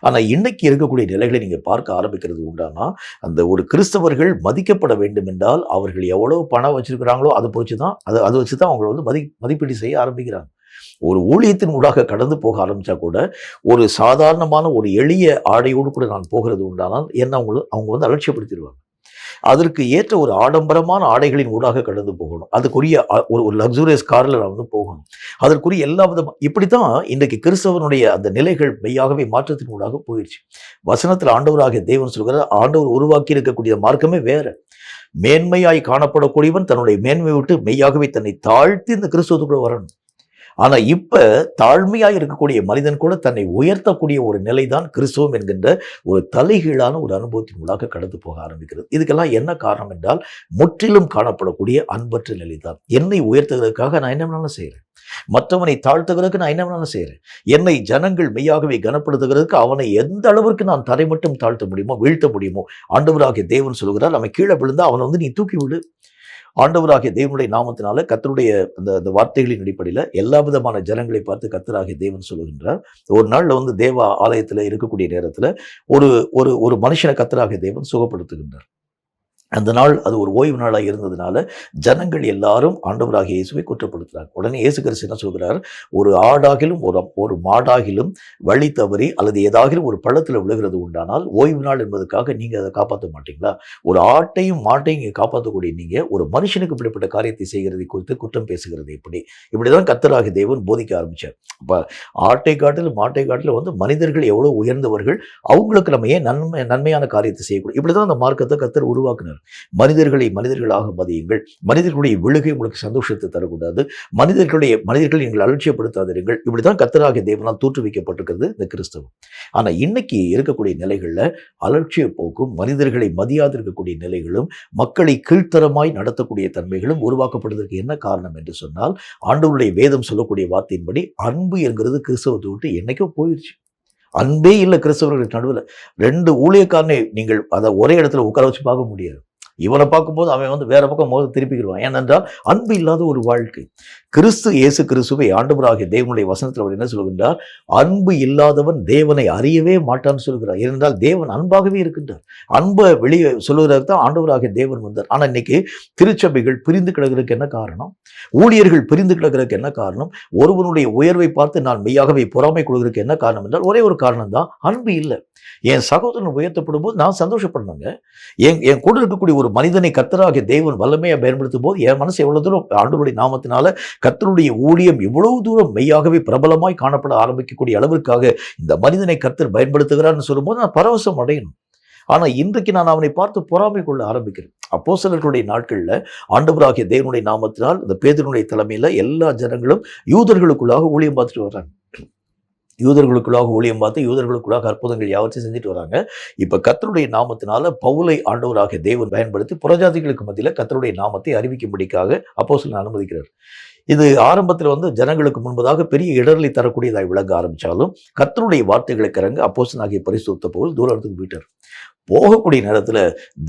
ஆனா இன்னைக்கு இருக்கக்கூடிய நிலைகளை நீங்க பார்க்க ஆரம்பிக்கிறது உண்டானா, அந்த ஒரு கிறிஸ்தவர்கள் மதிக்கப்பட வேண்டும் என்றால் அவர்கள் எவ்வளவு பணம் வச்சிருக்கிறாங்களோ அதை வச்சுதான் அவங்களை மதிப்பீடு செய்ய ஆரம்பிக்கிறாங்க. ஒரு ஊழியத்தின் ஊடாக கடந்து போக ஆரம்பிச்சா கூட ஒரு சாதாரணமான ஒரு எளிய ஆடையோடு கூட நான் போகிறது உண்டானால் என்ன அவங்க அலட்சியப்படுத்திடுவாங்க. அதற்கு ஏற்ற ஒரு ஆடம்பரமான ஆடைகளின் ஊடாக கடந்து போகணும். அதுக்குரிய ஒரு லக்ஸூரியஸ் காரில் நான் போகணும். அதற்குரிய எல்லா விதமாக இப்படித்தான் இன்றைக்கு கிறிஸ்தவனுடைய அந்த நிலைகள் மெய்யாகவே மாற்றத்தின் ஊடாக போயிடுச்சு. வசனத்தில் ஆண்டவராகிய தேவன் சொல்கிறார், ஆண்டவர் உருவாக்கி இருக்கக்கூடிய மார்க்கமே வேற. மேன்மையாய் காணப்படக்கூடியவன் தன்னுடைய மேன்மை விட்டு மெய்யாகவே தன்னை தாழ்த்தி இந்த கிறிஸ்தவத்துக்குள்ள வரணும். ஆனா இப்ப தாழ்மையாக இருக்கக்கூடிய மனிதன் கூட தன்னை உயர்த்தக்கூடிய ஒரு நிலைதான் கிறிஸ்தவம் என்கின்ற ஒரு தலைகீழான ஒரு அனுபவத்தின் ஊடாக கடந்து போக ஆரம்பிக்கிறது. இதுக்கெல்லாம் என்ன காரணம் என்றால் முற்றிலும் காணப்படக்கூடிய அன்பற்ற நிலைதான். என்னை உயர்த்துவதற்காக நான் என்ன வேணாலும் செய்யறேன், மற்றவனை தாழ்த்துகிறதுக்கு நான் என்ன வேணாலும் செய்யறேன், என்னை ஜனங்கள் மெய்யாகவே கனப்படுத்துகிறதுக்கு அவனை எந்த அளவிற்கு நான் தரை மட்டும் தாழ்த்த முடியுமோ வீழ்த்த முடியுமோ ஆண்டவராகிய தேவன் சொல்கிறார், அவன் கீழே விழுந்தா அவனை நீ தூக்கி விடு. ஆண்டவராகிய தேவனுடைய நாமத்தினால கர்த்தருடைய அந்த வார்த்தைகளின் அடிப்படையில் எல்லா விதமான ஜனங்களை பார்த்து கர்த்தராகிய தேவன் சொல்லுகின்றார். ஒரு நாள்ல தேவ ஆலயத்தில் இருக்கக்கூடிய நேரத்தில் ஒரு மனுஷனை கர்த்தராகிய தேவன் சுகப்படுத்துகின்றார். அந்த நாள் அது ஒரு ஓய்வு நாளாக இருந்ததுனால ஜனங்கள் எல்லாரும் ஆண்டவராகிய இயேசுவை குற்றப்படுத்துறாங்க. உடனே இயேசு கிறிஸ்து என்ன சொல்கிறார், ஒரு ஆடாகிலும் ஒரு மாடாகிலும் வழி தவறி அல்லது ஏதாகிலும் ஒரு பள்ளத்தில் விழுகிறது உண்டானால் ஓய்வு நாள் என்பதற்காக நீங்க அதை காப்பாற்ற மாட்டீங்களா? ஒரு ஆட்டையும் மாட்டையும் இங்கே காப்பாற்றக்கூடிய நீங்க ஒரு மனுஷனுக்கு இப்படிப்பட்ட காரியத்தை செய்கிறதை குறித்து குற்றம் பேசுகிறது இப்படிதான் கர்த்தராகிய தேவன் போதிக்க ஆரம்பிச்சார். அப்ப ஆட்டை காட்டிலும் மாட்டை காட்டிலும் மனிதர்கள் எவ்வளவு உயர்ந்தவர்கள், அவங்களுக்கு நம்ம ஏன் நன்மையான காரியத்தை செய்யக்கூடாது? இப்படிதான் அந்த மார்க்கத்தை கர்த்தர் உருவாக்குனார். மனிதர்களை மனிதர்களாக மதியுங்கள், மனிதர்களுடைய விழுகை உங்களுக்கு சந்தோஷத்தை தரக்கூடாது, மனிதர்களை நீங்கள் அலட்சியப்படுத்தாதீர்கள். இப்படிதான் கர்த்தராகிய தேவனால் தோற்றுவிக்கப்பட்டிருக்கிறது இந்த கிறிஸ்தவம். ஆனா இன்னைக்கு இருக்கக்கூடிய நிலைகள்ல அலட்சிய போக்கும், மனிதர்களை மதியாது இருக்கக்கூடிய நிலைகளும், மக்களை கீழ்த்தரமாய் நடத்தக்கூடிய தன்மைகளும் உருவாக்கப்படுவதற்கு என்ன காரணம் என்று சொன்னால், ஆண்டவருடைய வேதம் சொல்லக்கூடிய வார்த்தையின்படி அன்பு என்கிறது கிறிஸ்தவத்தை விட்டு என்னைக்கோ போயிடுச்சு. அன்பே இல்லை கிறிஸ்தவர்களுக்கு நடுவில். 2 ஊழியக்காரனை நீங்கள் அதை ஒரே இடத்துல உட்கார வச்சு பார்க்க முடியாது. இவனை பார்க்கும்போது அவன் வேற பக்கம் முகத்தை திருப்பிக்கிடுவான். ஏனென்றால் அன்பு இல்லாத ஒரு வாழ்க்கை. இயேசு கிறிஸ்துவை ஆண்டவராகிய தேவனுடைய வசனத்தில் அவர் என்ன சொல்கின்றார், அன்பு இல்லாதவன் தேவனை அறியவே மாட்டான்னு சொல்கிறார். ஏனென்றால் தேவன் அன்பாகவே இருக்கின்றார். அன்பை வெளியே சொல்வதற்கு தான் ஆண்டவராகிய தேவன் வந்தார். ஆனால் இன்னைக்கு திருச்சபைகள் பிரிந்து கிடக்கிறதுக்கு என்ன காரணம்? ஊழியர்கள் பிரிந்து கிடக்கிறதுக்கு என்ன காரணம்? ஒருவனுடைய உயர்வை பார்த்து நான் மெய்யாகவே பொறாமை கொள்வதற்கு என்ன காரணம் என்றால் ஒரே ஒரு காரணம் தான், அன்பு இல்லை. என் சகோதரன் உயர்த்தப்படும் போது நான் சந்தோஷப்படணுங்க. என் கூட இருக்கக்கூடிய ஒரு மனிதனை கர்த்தராகிய தேவன் வல்லமையாக பயன்படுத்தும் போது என் மனசு எவ்வளவு தூரம் ஆண்டவருடைய நாமத்தினால கர்த்தருடைய ஊழியம் இவ்வளவு தூரம் மெய்யாகவே பிரபலமாய் காணப்பட ஆரம்பிக்கக்கூடிய அளவிற்காக இந்த மனிதனை கர்த்தர் பயன்படுத்துகிறார்னு சொல்லும்போது நான் பரவசம் அடையணும். ஆனா இன்றைக்கு நான் அவனை பார்த்து பொறாமை கொள்ள ஆரம்பிக்கிறேன். அப்போஸ்தலர்களுடைய நாட்கள்ல ஆண்டவராகிய தேவனுடைய நாமத்தினால் இந்த பேதுருவினுடைய தலைமையில எல்லா ஜனங்களும் யூதர்களுக்குள்ளாக ஊழியம் பார்த்துட்டு வர்றாங்க. யூதர்களுக்குள்ளாக ஊழியம் பார்த்து யூதர்களுக்குள்ளாக அற்புதங்கள் யாவற்றையும் செஞ்சுட்டு வராங்க. இப்ப கர்த்தருடைய நாமத்தினால பவுலை ஆண்டவராகிய தேவன் பயன்படுத்தி புறஜாதிகளுக்கு மத்தியில கர்த்தருடைய நாமத்தை அறிவிக்கும்படிக்காக அப்போஸ்தலன் அனுமதிக்கிறார். இது ஆரம்பத்தில் ஜனங்களுக்கு முன்பதாக பெரிய இடர்களை தரக்கூடியதாய் விளங்க ஆரம்பிச்சாலும் கர்த்தருடைய வார்த்தைகளுக்கு இறங்க அப்போஸ்தலனாகிய பரிசுத்த பவுல் தூரத்துக்கு போயிட்டார். போகக்கூடிய நேரத்தில்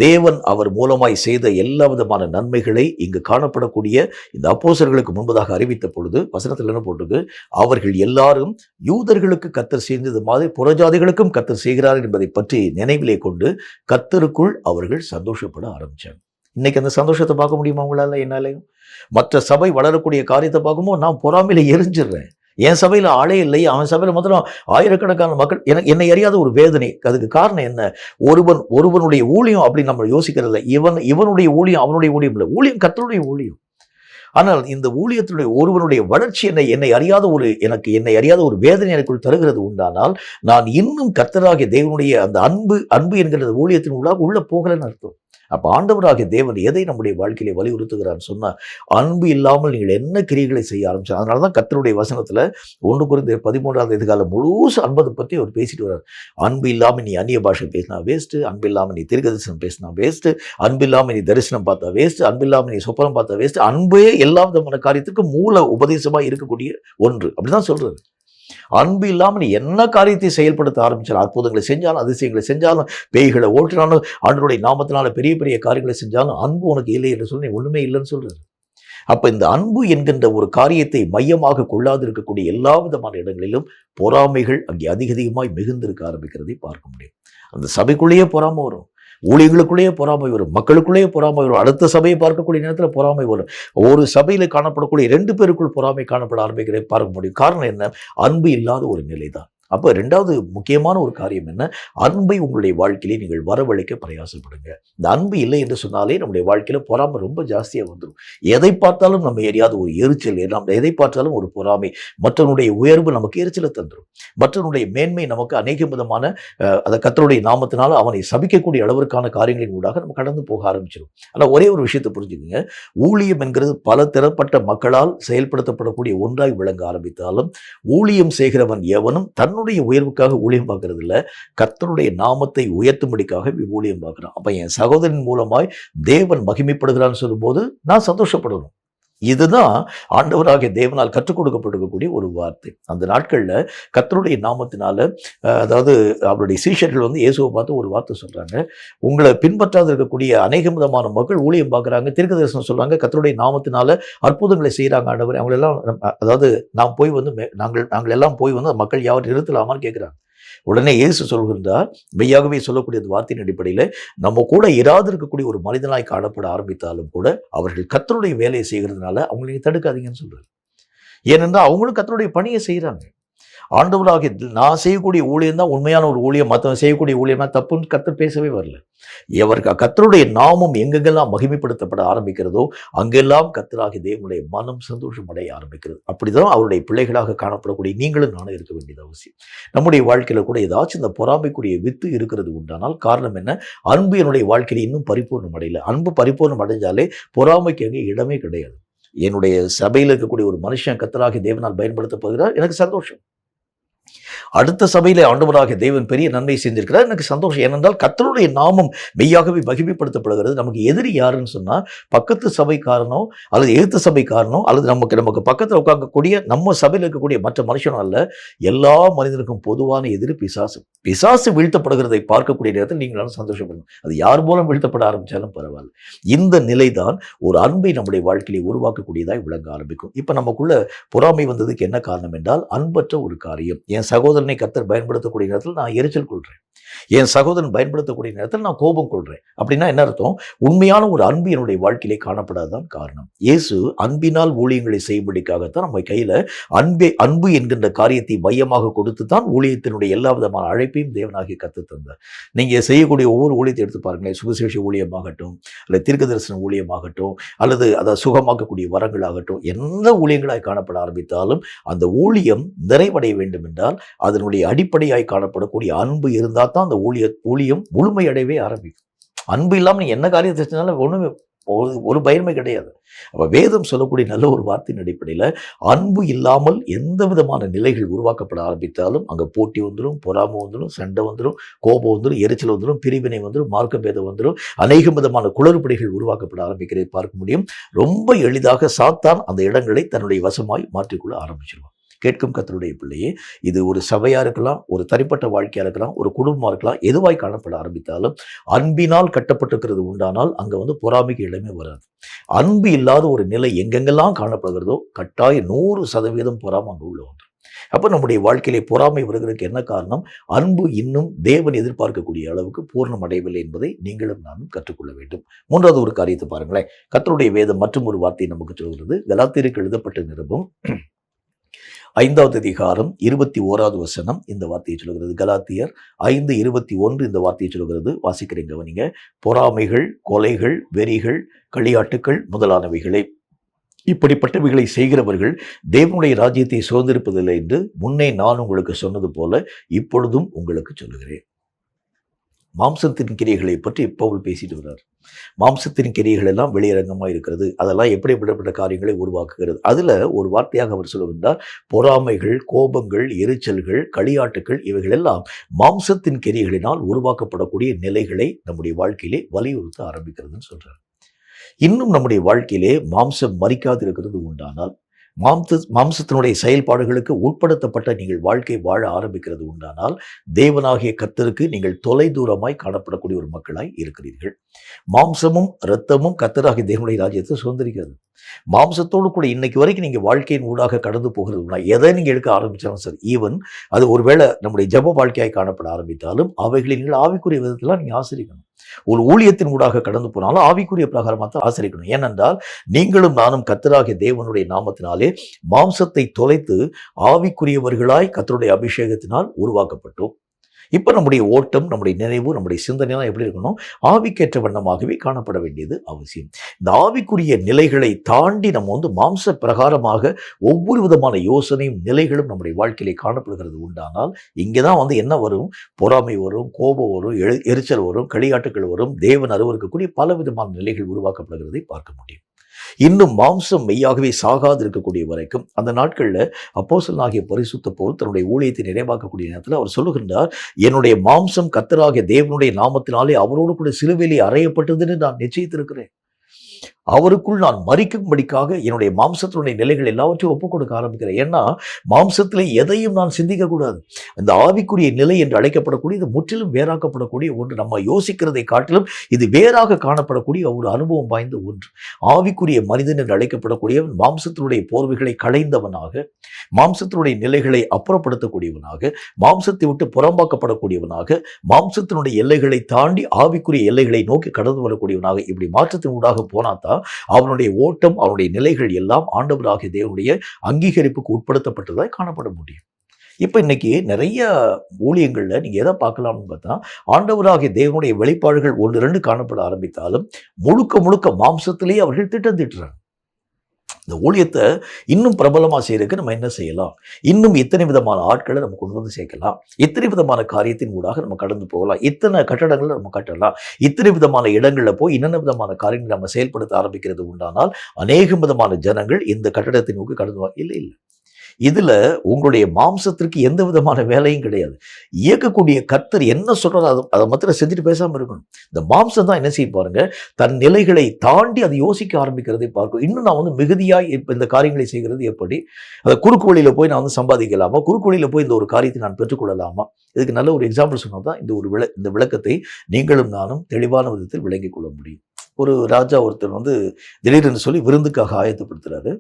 தேவன் அவர் மூலமாய் செய்த எல்லா விதமான நன்மைகளை இங்கு காணப்படக்கூடிய இந்த அப்போஸ்தலர்களுக்கு முன்பதாக அறிவித்த பொழுது வசனத்தில் என்ன போட்டிருக்கு, அவர்கள் எல்லாரும் யூதர்களுக்கு கர்த்தர் செய்தது மாதிரி புறஜாதிகளுக்கும் கர்த்தர் செய்கிறார் என்பதை பற்றி நினைவிலே கொண்டு கர்த்தருக்குள் அவர்கள் சந்தோஷப்பட ஆரம்பிச்சாங்க. இன்னைக்கு அந்த சந்தோஷத்தை பார்க்க முடியுமா உங்களால? என்னாலையும் மற்ற சபை வளரக்கூடிய காரியத்தை பார்க்கும்போது நான் பொறாமையில எரிஞ்சிடுறேன். என் சபையில் ஆளே இல்லை, அவன் சபையில் மாத்திரம் ஆயிரக்கணக்கான மக்கள். எனக்கு என்னை அறியாத ஒரு வேதனை. அதுக்கு காரணம் என்ன? ஒருவனுடைய ஊழியம் அப்படி நம்ம யோசிக்கிறது இல்லை. இவனுடைய ஊழியம் அவனுடைய ஊழியம் இல்லை, ஊழியம் கர்த்தருடைய ஊழியம். ஆனால் இந்த ஊழியத்தினுடைய ஒருவனுடைய வளர்ச்சி என்னை அறியாத ஒரு வேதனை எனக்குள் தருகிறது உண்டானால், நான் இன்னும் கர்த்தராகிய தேவனுடைய அந்த அன்பு என்கிற ஊழியத்தின் உள்ள போகலன்னு அர்த்தம். அப்ப ஆண்டவராகிய தேவன் எதை நம்முடைய வாழ்க்கையிலே வலியுறுத்துகிறான்னு சொன்னா, அன்பு இல்லாமல் நீங்கள் என்ன கிரியைகளை செய்ய ஆரம்பிச்சு. அதனாலதான் கர்த்தருடைய வசனத்துல 1 கொரிந்தியர் 13வது அதிகாரம் முழுசு அன்பதை பத்தி அவர் பேசிட்டு வர்றார். அன்பு இல்லாம நீ அந்நிய பாஷை பேசினா வேஸ்ட், அன்பு இல்லாம நீ தீர்க்கதரிசனம் பேசினா வேஸ்ட், அன்பு இல்லாம நீ தரிசனம் பார்த்தா வேஸ்ட், அன்பு இல்லாம நீ சொப்பனம் பார்த்தா வேஸ்ட். அன்பே எல்லா விதமான காரியத்துக்கும் மூல உபதேசமா இருக்கக்கூடிய ஒன்று. அப்படிதான் சொல்றாரு. அன்பு இல்லாமல் நீ என்ன காரியத்தை செயல்படுத்த ஆரம்பிச்சாலும், அற்புதங்களை செஞ்சாலும், அதிசயங்களை செஞ்சாலும், பேய்களை ஓட்டினாலும், ஆண்டவருடைய நாமத்தினால பெரிய பெரிய காரியங்களை செஞ்சாலும், அன்பு உனக்கு இல்லை என்று சொல்லி ஒண்ணுமே இல்லைன்னு சொல்றாரு. அப்ப இந்த அன்பு என்கின்ற ஒரு காரியத்தை மையமாக கொள்ளாது இருக்கக்கூடிய எல்லா விதமான இடங்களிலும் பொறாமைகள் அங்கே அதிகமாய் மிகுந்திருக்க ஆரம்பிக்கிறதை பார்க்க முடியும். அந்த சபைக்குள்ளேயே பொறாமை வரும், ஊழியர்களுக்குள்ளேயே பொறாமை வரும், மக்களுக்குள்ளேயே பொறாமை வரும், அடுத்த சபையை பார்க்கக்கூடிய நேரத்தில் பொறாமை வரும். ஒரு சபையில் காணப்படக்கூடிய 2 பேருக்குள் பொறாமை காணப்பட ஆரம்பிக்கிறதை பார்க்க முடியும். காரணம் என்ன? அன்பு இல்லாத ஒரு நிலை தான். அப்போ 2வது முக்கியமான ஒரு காரியம் என்ன? அன்பை உங்களுடைய வாழ்க்கையிலே நீங்கள் வரவழைக்க பிரயாசப்படுங்க. இந்த அன்பு இல்லை என்று சொன்னாலே நம்முடைய வாழ்க்கையில பொறாமை ரொம்ப ஜாஸ்தியாக வந்துடும். எதை பார்த்தாலும் நம்ம எரியாத ஒரு எரிச்சல், நம்ம எதை பார்த்தாலும் ஒரு பொறாமை, மற்றவனுடைய உயர்வு நமக்கு எரிச்சலை தந்துடும், மற்றவனுடைய மேன்மை நமக்கு அநேக விதமான அதை கர்த்தருடைய நாமத்தினால அவனை சபிக்கக்கூடிய அளவிற்கான காரியங்களின் ஊடாக நம்ம கடந்து போக ஆரம்பிச்சிடும். ஆனால் ஒரே ஒரு விஷயத்தை புரிஞ்சுக்கோங்க, ஊழியம் என்கிறது பல தரப்பட்ட மக்களால் செயல்படுத்தப்படக்கூடிய ஒன்றாய் விளங்க ஆரம்பித்தாலும், ஊழியம் செய்கிறவன் எவனும் தன்னுடைய உயர்வுக்காக ஊழியம் பார்க்கறது இல்லை, கர்த்தருடைய நாமத்தை உயர்த்தும்படிக்காக ஊழியம் பார்க்கிறான். அப்ப என் சகோதரன் மூலமாய் தேவன் மகிமைப்படுகிறான்னு சொல்லும்போது நான் சந்தோஷப்படணும். இதுதான் ஆண்டவராகிய தேவனால் கற்றுக் கொடுக்கப்பட்டிருக்கக்கூடிய ஒரு வார்த்தை. அந்த நாட்கள்ல கர்த்தருடைய நாமத்தினால, அதாவது அவருடைய சீஷர்கள் இயேசுவை பார்த்து ஒரு வார்த்தை சொல்றாங்க, உங்களை பின்பற்றாது இருக்கக்கூடிய அநேக விதமான மக்கள் ஊழியம் பார்க்குறாங்க, தீர்க்க தரிசனம் சொல்றாங்க, கர்த்தருடைய நாமத்தினால அற்புதங்களை செய்யறாங்க ஆண்டவர், அவங்களெல்லாம் அதாவது நாங்கள் எல்லாம் போய் மக்கள் யாரும் நிறுத்தலாமான்னு கேட்குறாங்க. உடனே இயேசு சொல்கின்றார், மெய்யாகவே சொல்லக்கூடிய அந்த வார்த்தையின் அடிப்படையில், நம்ம கூட இராது இருக்கக்கூடிய ஒரு மனிதனாய் காணப்பட ஆரம்பித்தாலும் கூட அவர்கள் கர்த்தருடைய வேலையை செய்கிறதுனால அவங்களை நீங்க தடுக்காதீங்கன்னு சொல்றாரு. ஏனென்றால் அவங்களும் கர்த்தருடைய பணியை செய்யறாங்க. ஆண்டவராகிய நான் செய்யக்கூடிய ஊழியம் தான் உண்மையான ஒரு ஊழியம், மற்றவன் செய்யக்கூடிய ஊழியம்னா தப்புன்னு கர்த்தர் பேசவே வரல. கர்த்தருடைய நாமம் எங்கெங்கெல்லாம் மகிமைப்படுத்தப்பட ஆரம்பிக்கிறதோ அங்கெல்லாம் கர்த்தராகிய தேவனுடைய மனம் சந்தோஷம் அடைய ஆரம்பிக்கிறது. அப்படிதான் அவருடைய பிள்ளைகளாக காணப்படக்கூடிய நீங்களும் நானும் இருக்க வேண்டியது அவசியம். நம்முடைய வாழ்க்கையில கூட ஏதாச்சும் இந்த பொறாமைக்குரிய வித்து இருக்கிறது உண்டானால் காரணம் என்ன? அன்பு என்னுடைய வாழ்க்கையில இன்னும் பரிபூர்ணம் அடையல. அன்பு பரிபூர்ணம் அடைஞ்சாலே பொறாமைக்கு அங்கே இடமே கிடையாது. என்னுடைய சபையில் இருக்கக்கூடிய ஒரு மனுஷன் கர்த்தராகிய தேவனால் பயன்படுத்தப்படுகிறார், எனக்கு சந்தோஷம். அடுத்த சபையில ஆண்டவராகிய தேவன் பெரிய நன்மை செஞ்சிருக்கிறார், எனக்கு சந்தோஷம். ஏனென்றால் கர்த்தருடைய நாமம் மெய்யாகவே மகிமைப்படுத்தப்படுகிறது. நமக்கு எதிரி யாருன்னு சொன்னா பக்கத்து சபைக்காரனோ அல்லது எதிர்த்த சபைக்காரனோ அல்லது நமக்கு பக்கத்தில் உட்கார்க்கக்கூடிய நம்ம சபையில் இருக்கக்கூடிய மற்ற மனுஷனும் அல்ல, எல்லா மனிதனுக்கும் பொதுவான எதிரி பிசாசு. பிசாசு வீழ்த்தப்படுகிறதை பார்க்கக்கூடிய நேரத்தில் நீங்களும் சந்தோஷப்படணும். அது யார் மூலம் வீழ்த்தப்பட ஆரம்பிச்சாலும் பரவாயில்ல. இந்த நிலைதான் ஒரு அன்பை நம்முடைய வாழ்க்கையை உருவாக்கக்கூடியதாய் விளங்க ஆரம்பிக்கும். இப்ப நமக்குள்ள பொறாமை வந்ததுக்கு என்ன காரணம் என்றால் அன்பற்ற ஒரு காரியம். என் சகோதரனை கர்த்தர் பயன்படுத்தக்கூடிய நேரத்தில் நான் எரிச்சல் கொள்றேன், என் சகோதரன் பயன்படுத்தக்கூடிய நேரத்தில் நான் கோபம் கொள்றேன். அப்படின்னா என்ன அர்த்தம்? உண்மையான ஒரு அன்பு என்னுடைய வாழ்க்கையிலே காணப்படாதான் காரணம். இயேசு அன்பினால் ஊழியங்களை செய்யும்படிக்காகத்தான் நம்ம கையில அன்பு என்கின்ற காரியத்தை மையமாக கொடுத்து தான் ஊழியத்தினுடைய எல்லா விதமான அழைப்பையும் தேவனாகிய கற்றுத் தந்தார். நீங்க செய்யக்கூடிய ஒவ்வொரு ஊழியத்தை எடுத்து பாருங்களேன், சுவிசேஷ ஊழியமாகட்டும், அல்லது தீர்க்க தரிசன ஊழியமாகட்டும், அல்லது அதை சுகமாக்கக்கூடிய வரங்களாகட்டும், எந்த ஊழியங்களாய் காணப்பட ஆரம்பித்தாலும் அந்த ஊழியம் நிறைவடைய வேண்டும் என்றால் அதனுடைய அடிப்படையாய் காணப்படக்கூடிய அன்பு இருந்தால் தான் அந்த ஊழியம் முழுமையடையவே ஆரம்பிக்கும். அன்பு இல்லாமல் நீ என்ன காரியத்தை செஞ்சாலும் ஒண்ணுமே ஒரு பயமே கிடையாது. அப்ப வேதம் சொல்லக்கூடிய நல்ல ஒரு வார்த்தையின் அடிப்படையில் அன்பு இல்லாமல் எந்த விதமான நிலைகள் உருவாக்கப்பட ஆரம்பித்தாலும் அங்க போட்டி வந்துடும், பொறாமை வந்துடும், சண்டை வந்துடும், கோபம் வந்துடும், எரிச்சல் வந்துடும், பிரிவினை வந்துடும், மார்க்க பேதம் வந்துடும், அநேக விதமான குளறுபடிகள் உருவாக்கப்பட ஆரம்பிக்கிறதை பார்க்க முடியும். ரொம்ப எளிதாக சாத்தான் அந்த இடங்களை தன்னுடைய வசமாய் மாற்றிக்கொள்ள ஆரம்பிச்சிருவான். கேட்கும் கர்த்தருடைய பிள்ளையே, இது ஒரு சபையா இருக்கலாம், ஒரு தனிப்பட்ட வாழ்க்கையா இருக்கலாம், ஒரு குடும்பமா இருக்கலாம், எதுவாய் காணப்பட ஆரம்பித்தாலும் அன்பினால் கட்டப்பட்டிருக்கிறது உண்டானால் அங்க பொறாமைக்கு இடமே வராது. அன்பு இல்லாத ஒரு நிலை எங்கெங்கெல்லாம் காணப்படுகிறதோ கட்டாயம் 100% பொறாமை அங்க உள்ள வந்துடும். அப்ப நம்முடைய வாழ்க்கையிலே பொறாமை வருகிறதுக்கு என்ன காரணம்? அன்பு இன்னும் தேவன் எதிர்பார்க்கக்கூடிய அளவுக்கு பூர்ணம் அடையவில்லை என்பதை நீங்களும் நானும் கற்றுக்கொள்ள வேண்டும். 3வது ஒரு காரியத்தை பாருங்களேன். கர்த்தருடைய வேதம் மற்றும் ஒரு வார்த்தை நமக்கு சொல்கிறது. கலாத்தியருக்கு எழுதப்பட்ட நிருபம் 5வது அதிகாரம் 21வது வசனம் இந்த வார்த்தையை சொல்கிறது. கலாத்தியர் 5:21 இந்த வார்த்தையை சொல்கிறது. வாசிக்கிறேன் கவனிங்க. பொறாமைகள், கொலைகள், வெறிகள், களியாட்டுக்கள் முதலானவைகளை இப்படிப்பட்டவைகளை செய்கிறவர்கள் தேவனுடைய ராஜ்யத்தை சுதந்திரிப்பதில்லை என்று முன்னே நான் உங்களுக்கு சொன்னது போல இப்பொழுதும் உங்களுக்கு சொல்லுகிறேன். மாம்சத்தின் கிரியைகளை பற்றி பவுல் பேசிட்டு வர்றார். மாம்சத்தின் கிரியைகள் எல்லாம் வெளியரங்கமாக இருக்கிறது. அதெல்லாம் எப்படி விடப்பட்ட காரியங்களை உருவாக்குகிறது. அதுல ஒரு வார்த்தையாக அவர் சொல்லுகின்றார், பொறாமைகள், கோபங்கள், எரிச்சல்கள், களியாட்டுகள் இவைகள் எல்லாம் மாம்சத்தின் கிரியைகளினால் உருவாக்கப்படக்கூடிய நிலைகளை நம்முடைய வாழ்க்கையிலே வலியுறுத்த ஆரம்பிக்கிறதுன்னு சொல்றார். இன்னும் நம்முடைய வாழ்க்கையிலே மாம்சம் மரிக்காது இருக்கிறது உண்டானால், மாம்சத்தினுடைய செயல்பாடுகளுக்கு உட்படுத்தப்பட்ட நீங்கள் வாழ்க்கை வாழ ஆரம்பிக்கிறது உண்டானால், தேவனாகிய கர்த்தருக்கு நீங்கள் தொலை தூரமாய் காணப்படக்கூடிய ஒரு மக்களாய் இருக்கிறீர்கள். மாம்சமும் இரத்தமும் கர்த்தராகிய தேவனுடைய ராஜ்யத்தை சுதந்திரிக்கிறது. மாம்சத்தோடு கூட இன்னைக்கு வரைக்கும் நீங்க வாழ்க்கையின் ஊடாக கடந்து போகிறது, எதை நீங்க எடுக்க ஆரம்பிச்சாலும் சரி, ஈவன் அது ஒருவேளை நம்முடைய ஜெப வாழ்க்கையாய் காணப்பட ஆரம்பித்தாலும் அவைகளை நீங்கள் ஆவிக்குரிய விதத்தில் நீங்க ஆசிரியக்கணும். ஒரு ஊழியத்தின் ஊடாக கடந்து போனாலும் ஆவிக்குரிய பிரகாரமாக தான் ஆசிரியக்கணும். ஏனென்றால் நீங்களும் நானும் கர்த்தராகிய தேவனுடைய நாமத்தினாலே மாம்சத்தை தொலைத்து ஆவிக்குரியவர்களாய் கர்த்தருடைய அபிஷேகத்தினால் உருவாக்கப்பட்டோம். இப்ப நம்முடைய ஓட்டம், நம்முடைய நினைவு, நம்முடைய சிந்தனைலாம் எப்படி இருக்கணும்? ஆவிக்கேற்ற வண்ணமாகவே காணப்பட வேண்டியது அவசியம். இந்த ஆவிக்குரிய நிலைகளை தாண்டி நம்ம மாம்ச பிரகாரமாக ஒவ்வொரு விதமான யோசனையும் நிலைகளும் நம்முடைய வாழ்க்கையிலே காணப்படுகிறது உண்டானால், இங்கேதான் என்ன வரும்? பொறாமை வரும், கோபம் வரும், எரிச்சல் வரும், களியாட்டுகள் வரும், தேவன் அருவருக்கக்கூடிய பல விதமான நிலைகள் உருவாக்கப்படுகிறதை பார்க்க முடியும். இன்னும் மாம்சம் மெய்யாகவே சாகாது இருக்கக்கூடிய வரைக்கும் அந்த நாட்கள்ல அப்போஸ்தலனாகிய பரிசுத்த பவுல் தன்னுடைய ஊழியத்தை நிறைவாக்கக்கூடிய நேரத்தில் அவர் சொல்லுகின்றார், என்னுடைய மாம்சம் கர்த்தராகிய தேவனுடைய நாமத்தினாலே அவரோடு கூட சிலுவையிலே அறையப்பட்டதுன்னு நான் நிச்சயித்திருக்கிறேன். அவருக்குள் நான் மரிக்கும்படிக்காக என்னுடைய மாம்சத்தினுடைய நிலைகள் எல்லாவற்றையும் ஒப்புக் கொடுக்க ஆரம்பிக்கிறேன். ஏன்னா மாம்சத்திலே எதையும் நான் சிந்திக்க கூடாது. இந்த ஆவிக்குரிய நிலை என்று அழைக்கப்படக்கூடிய இது முற்றிலும் வேறாக்கப்படக்கூடிய ஒன்று. நம்ம யோசிக்கிறதை காட்டிலும் இது வேறாக காணப்படக்கூடிய ஒரு அனுபவம் வாய்ந்த ஒன்று. ஆவிக்குரிய மனிதன் என்று அழைக்கப்படக்கூடியவன் மாம்சத்தினுடைய போர்வைகளை களைந்தவனாக, மாம்சத்தினுடைய நிலைகளை அப்புறப்படுத்தக்கூடியவனாக, மாம்சத்தை விட்டு புறம்பாக்கப்படக்கூடியவனாக, மாம்சத்தினுடைய எல்லைகளை தாண்டி ஆவிக்குரிய எல்லைகளை நோக்கி கடந்து வரக்கூடியவனாக இப்படி மாற்றத்தின் ஊடாக போனாதான் அவனுடைய ஓட்டம், அவனுடைய நிலைகள் எல்லாம் ஆண்டவராகிய தேவனுடைய அங்கீகரிப்புக்கு உட்படுத்தப்பட்டதாய் காணப்பட முடியும். இப்ப இன்னைக்கு நிறைய ஊழியங்கள்ல நீங்க எதை பார்க்கலாம்னு பார்த்தா, ஆண்டவராகிய தேவனுடைய வெளிப்பாடுகள் 1-2 காணப்பட ஆரம்பித்தாலும் முழுக்க முழுக்க மாம்சத்திலேயே அவர்கள் திட்டம் தீட்டுறாங்க. இந்த ஊழியத்தை இன்னும் பிரபலமாக செய்யறதுக்கு நம்ம என்ன செய்யலாம்? இன்னும் இத்தனை விதமான ஆட்களை நம்ம கொண்டு வந்து சேர்க்கலாம், இத்தனை விதமான காரியத்தின் ஊடாக நம்ம கடந்து போகலாம், இத்தனை கட்டடங்களை நம்ம கட்டலாம், இத்தனை விதமான இடங்களில் போய் இன்னென்ன விதமான காரியங்களை நம்ம செயல்படுத்த ஆரம்பிக்கிறது உண்டானால் அநேக விதமான ஜனங்கள் இந்த கட்டடத்தை நோக்கி கடந்து இல்லை. இதுல உங்களுடைய மாம்சத்திற்கு எந்த விதமான வேலையும் கிடையாது. இயக்கக்கூடிய கர்த்தர் என்ன சொல்றாரோ அதை மாத்திரம் செஞ்சுட்டு பேசாம இருக்கணும். இந்த மாம்சம் தான் என்ன செய்ய பாருங்க, தன் நிலைகளை தாண்டி அதை யோசிக்க ஆரம்பிக்கிறதை பார்க்கும். இன்னும் நான் மிகுதியாய் இந்த காரியங்களை செய்கிறது எப்படி? அதை குறுக்கு வழியில போய் நான் சம்பாதிக்கலாமா? குறுக்கு வழியில போய் இந்த ஒரு காரியத்தை நான் பெற்றுக்கொள்ளலாமா? இதுக்கு நல்ல ஒரு எக்ஸாம்பிள் சொன்னதான் இந்த விளக்கத்தை நீங்களும் நானும் தெளிவான விதத்தில் விளங்கிக் கொள்ள முடியும். ஒரு ராஜா ஒருத்தர் திடீர்னு சொல்லி விருந்துக்காக ஆயத்தப்படுத்துறாரு.